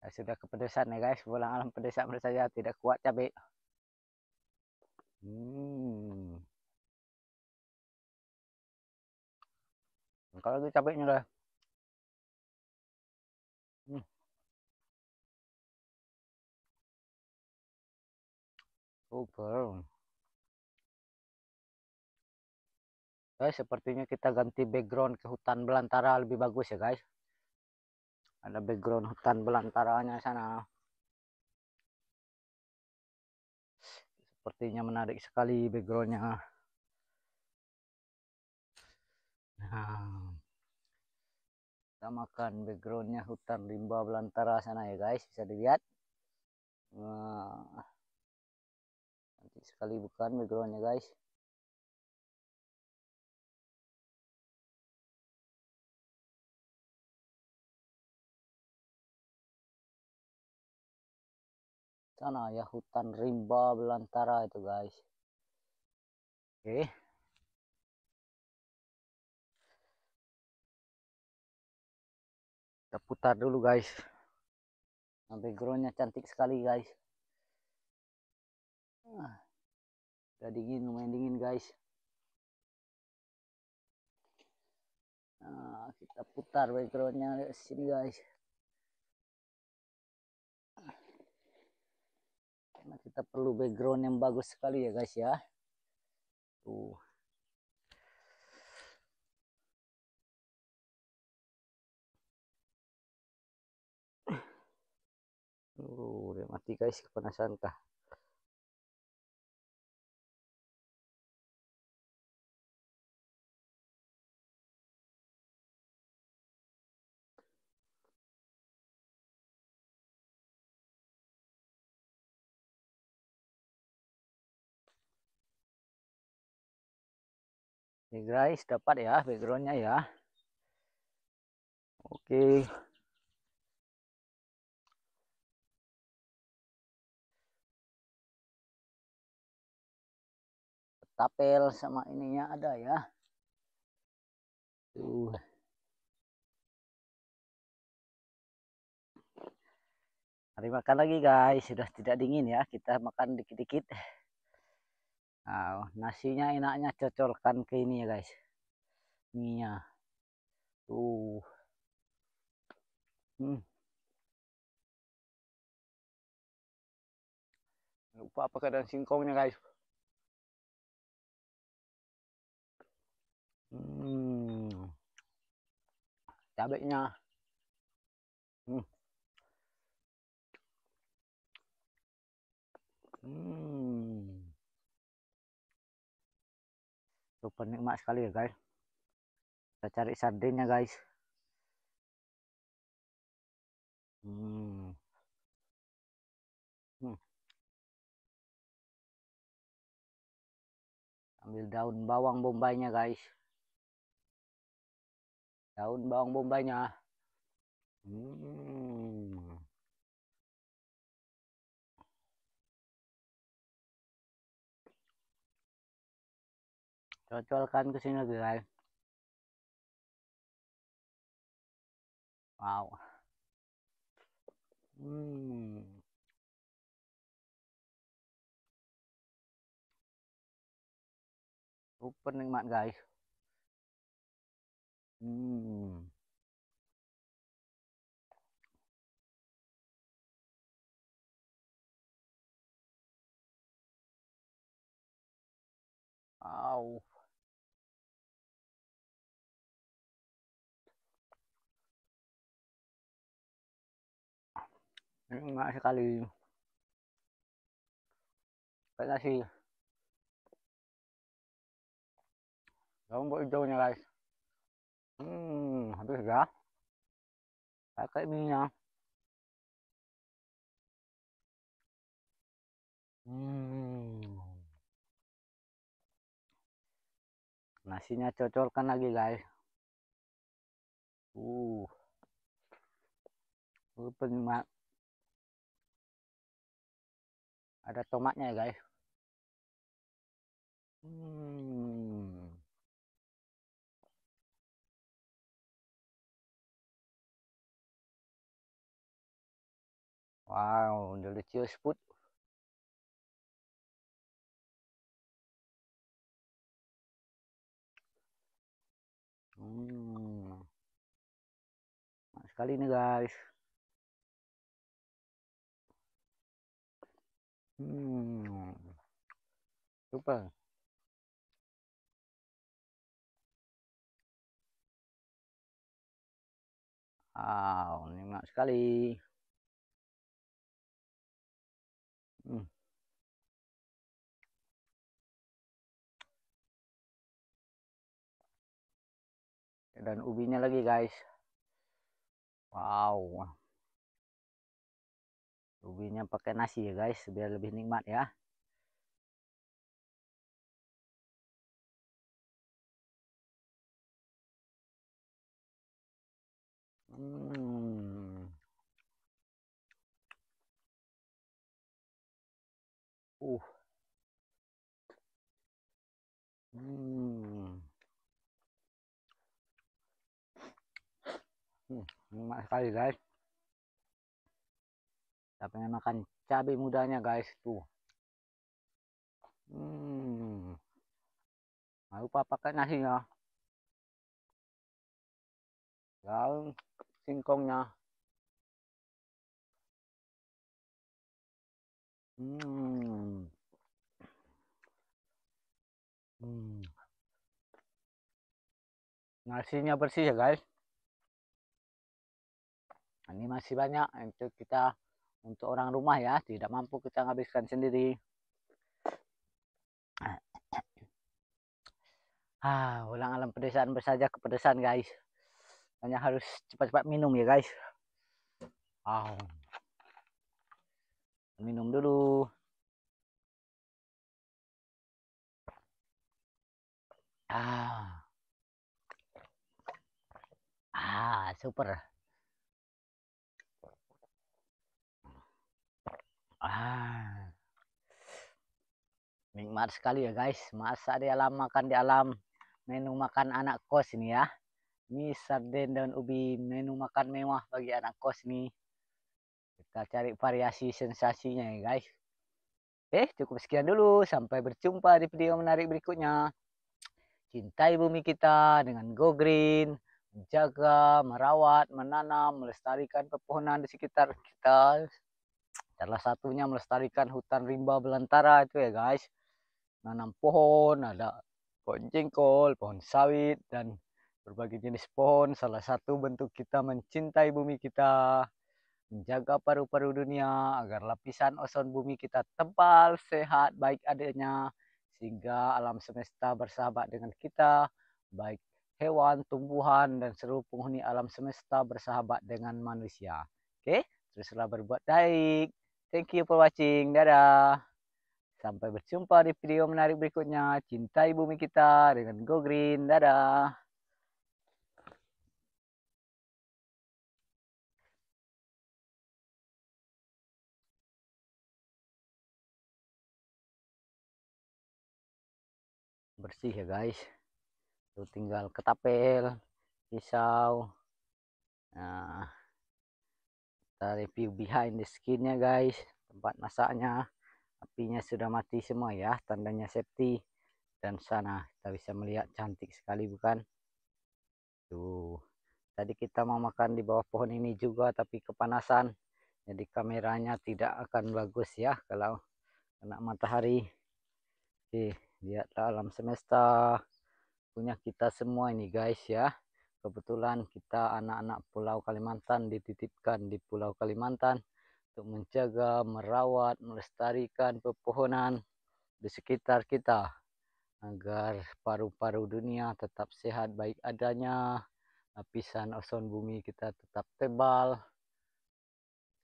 Ya, sudah kepedesan ya guys. Pulang alam pedesan saya tidak kuat cabai. Kalau lagi cabainya lah. Super. Guys, sepertinya kita ganti background ke hutan belantara lebih bagus ya guys. Ada background hutan belantaranya sana. Sepertinya menarik sekali backgroundnya. Nah, kita makan backgroundnya hutan rimba belantara sana ya guys. Bisa dilihat. Nah, cantik sekali bukan backgroundnya guys. Sana ya hutan rimba belantara itu guys. Oke. Kita putar dulu guys. Backgroundnya cantik sekali guys. Udah dingin, lumayan dingin guys. Nah, kita putar backgroundnya di sini guys. Karena kita perlu background yang bagus sekali ya guys ya. Tuh. Udah mati guys, kepanasan kah? Nih guys, dapat ya backgroundnya ya. Oke. Tapel sama ininya ada ya. Tuh. Mari makan lagi guys, sudah tidak dingin ya. Kita makan dikit-dikit. Nah, nasinya enaknya cocolkan ke ini ya guys. Minyak. Tuh. Lupa pakai daun singkongnya guys. Cabenya. Hmm. Super nikmat sekali ya guys. Kita cari sardennya guys. Ambil daun bawang bombaynya guys. Daun bawang bombaynya. Cocolkan ke sini lagi guys. Wow. Super nikmat guys. Wow. Nikmat sekali. Pakai nasi. Lombok hijaunya guys. Habis ya. Pakai minyak. Nasinya cocolkan lagi guys. Penikmat. Ada tomatnya ya guys. Wow, delicious food. Enak sekali nih guys. Super. Wow, nikmat sekali. Dan ubinya lagi guys. Wow. Ubinya pakai nasi ya guys, biar lebih nikmat ya. Nikmat sekali guys. Kita pengen makan cabai mudanya guys tuh. Jangan lupa pakai nasinya. Daun singkongnya. Nasinya bersih ya guys. Ini masih banyak untuk kita, untuk orang rumah ya, tidak mampu kita habiskan sendiri. Ulang alam pedesaan bersaja kepedesan guys. Hanya harus cepat-cepat minum ya guys. Minum dulu. Super. Nikmat sekali ya guys. Masak di alam, makan di alam. Menu makan anak kos ini ya. Ini sarden daun ubi, menu makan mewah bagi anak kos nih. Kita cari variasi sensasinya ya guys. Cukup sekian dulu. Sampai berjumpa di video menarik berikutnya. Cintai bumi kita dengan Go Green. Menjaga, merawat, menanam, melestarikan pepohonan di sekitar kita. Salah satunya melestarikan hutan rimba belantara itu ya guys. Nanam pohon, ada pohon jengkol, pohon sawit, dan berbagai jenis pohon. Salah satu bentuk kita mencintai bumi kita. Menjaga paru-paru dunia agar lapisan ozon bumi kita tebal, sehat, baik adanya. Sehingga alam semesta bersahabat dengan kita. Baik hewan, tumbuhan, dan seluruh penghuni alam semesta bersahabat dengan manusia. Teruslah berbuat baik. Thank you for watching. Dadah. Sampai berjumpa di video menarik berikutnya. Cintai bumi kita dengan Go Green. Dadah. Bersih ya guys. Tuh tinggal ketapel, pisau. Nah, kita review behind the skinnya guys. Tempat masaknya. Apinya sudah mati semua ya. Tandanya safety. Dan sana kita bisa melihat cantik sekali bukan? Tuh. Tadi kita mau makan di bawah pohon ini juga tapi kepanasan. Jadi kameranya tidak akan bagus ya kalau kena matahari. Lihatlah alam semesta punya kita semua ini guys ya. Kebetulan kita anak-anak Pulau Kalimantan dititipkan di Pulau Kalimantan untuk menjaga, merawat, melestarikan pepohonan di sekitar kita agar paru-paru dunia tetap sehat baik adanya, lapisan ozon bumi kita tetap tebal,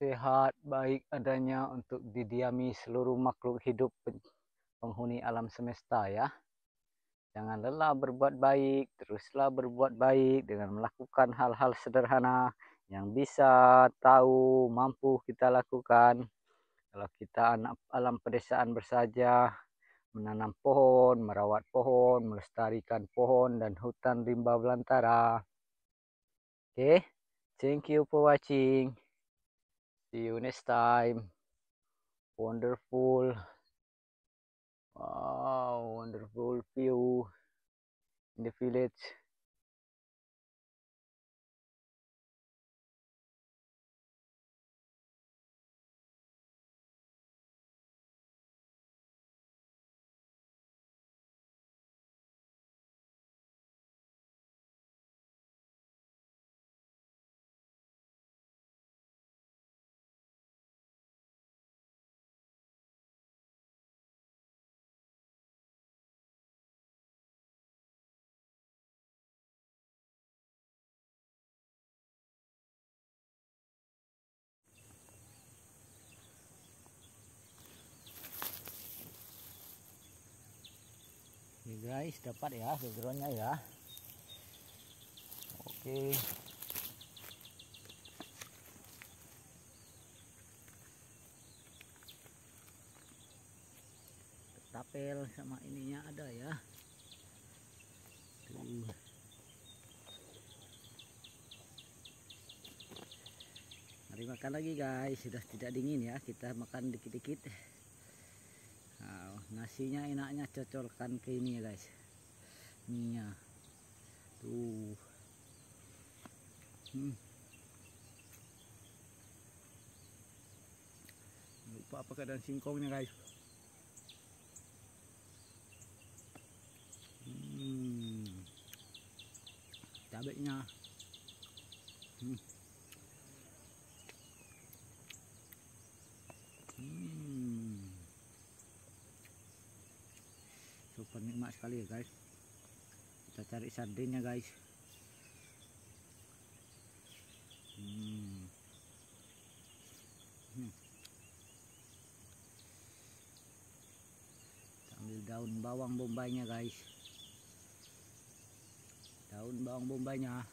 sehat baik adanya untuk didiami seluruh makhluk hidup penghuni alam semesta ya. Jangan lelah berbuat baik, teruslah berbuat baik dengan melakukan hal-hal sederhana yang bisa, tahu, mampu kita lakukan. Kalau kita anak alam pedesaan bersaja, menanam pohon, merawat pohon, melestarikan pohon dan hutan rimba belantara. Thank you for watching. See you next time. Wonderful. Wow, wonderful view in the village. Oke guys, dapat ya backgroundnya ya. Oke. Tapel sama ininya ada ya. Tuh. Mari makan lagi guys, sudah tidak dingin ya, kita makan dikit-dikit. Nah, nasinya enaknya cocolkan ke ini ya guys, minyak tuh. Lupa pakai daun singkongnya guys. Cabenya. Super nikmat sekali ya guys. Kita cari sardennya guys. Kita ambil daun bawang bombaynya guys. Daun bawang bombaynya.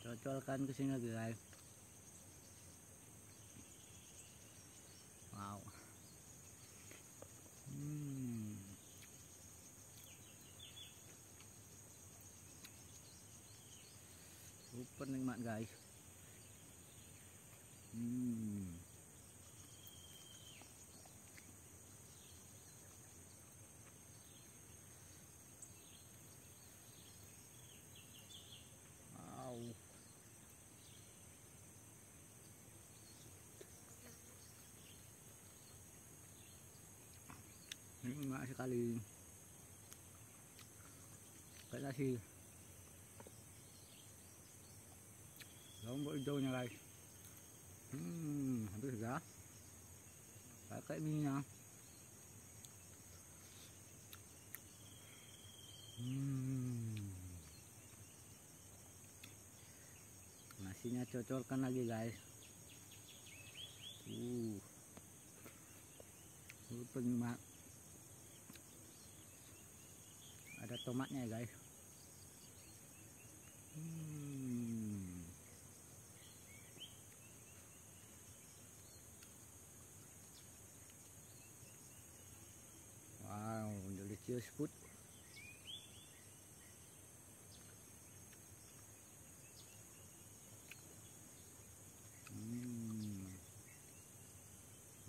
Cocolkan ke sini lagi guys. Wow. Super nikmat guys. Wow. Nikmat sekali. Kayak nasi. Lombok hijaunya guys. Habis dah. Pakai minyak. Nasinya cocolkan lagi guys. Super nikmat. Ada tomatnya ya guys. Wow, delicious food.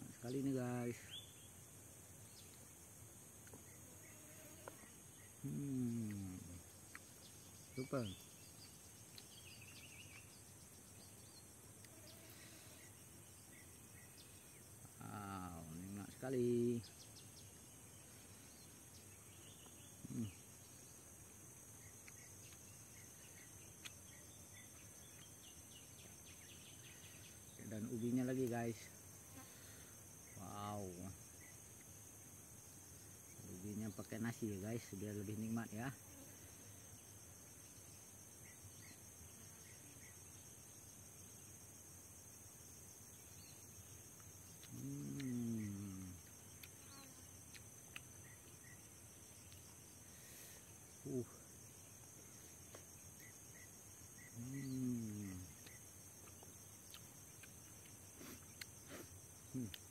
Enak sekali nih guys. Super. Wow, enak sekali. Dan ubinya lagi guys. Wow, ubinya pakai nasi ya guys, biar lebih nikmat ya.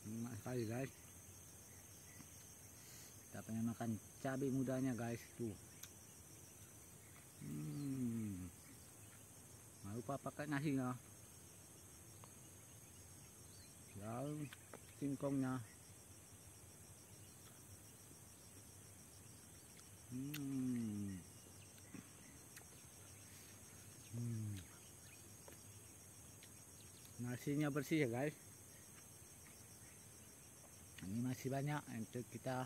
Nikmat sekali guys. Kita pengen makan cabai mudanya guys tuh. Nggak lupa pakai nasinya. Daun singkongnya. Nasinya bersih ya guys. Ini masih banyak untuk kita,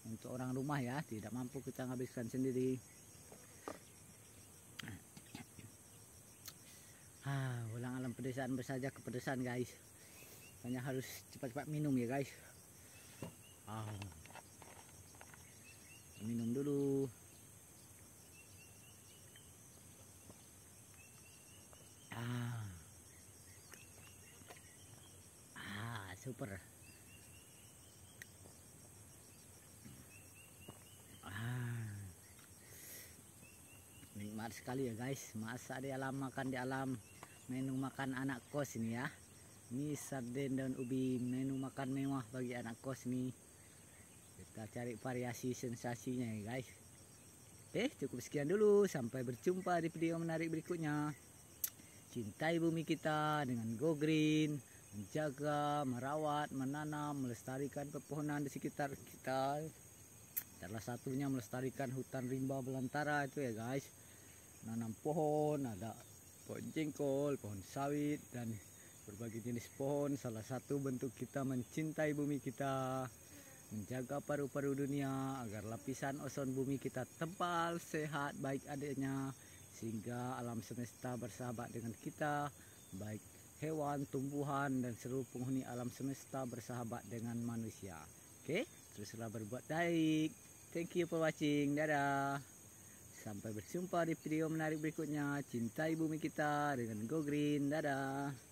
untuk orang rumah ya, tidak mampu kita habiskan sendiri. Ulang alam pedesaan bersaja kepedesan guys. Hanya harus cepat-cepat minum ya guys. Minum dulu. Super. Nikmat sekali ya guys, masak di alam, makan di alam. Menu makan anak kos ini ya. Ini sarden dan ubi, menu makan mewah bagi anak kos nih. Kita cari variasi sensasinya ya guys. Oke, cukup sekian dulu. Sampai berjumpa di video menarik berikutnya. Cintai bumi kita dengan Go Green. Menjaga, merawat, menanam, melestarikan pepohonan di sekitar kita. Salah satunya melestarikan hutan rimba belantara itu ya guys. Nanam pohon, ada pohon jengkol, pohon sawit, dan berbagai jenis pohon. Salah satu bentuk kita mencintai bumi kita, menjaga paru-paru dunia agar lapisan ozon bumi kita tebal, sehat, baik adanya, sehingga alam semesta bersahabat dengan kita, baik hewan, tumbuhan, dan seluruh penghuni alam semesta bersahabat dengan manusia. Oke, teruslah berbuat baik. Thank you for watching. Dadah. Sampai berjumpa di video menarik berikutnya. Cintai bumi kita dengan Go Green. Dadah.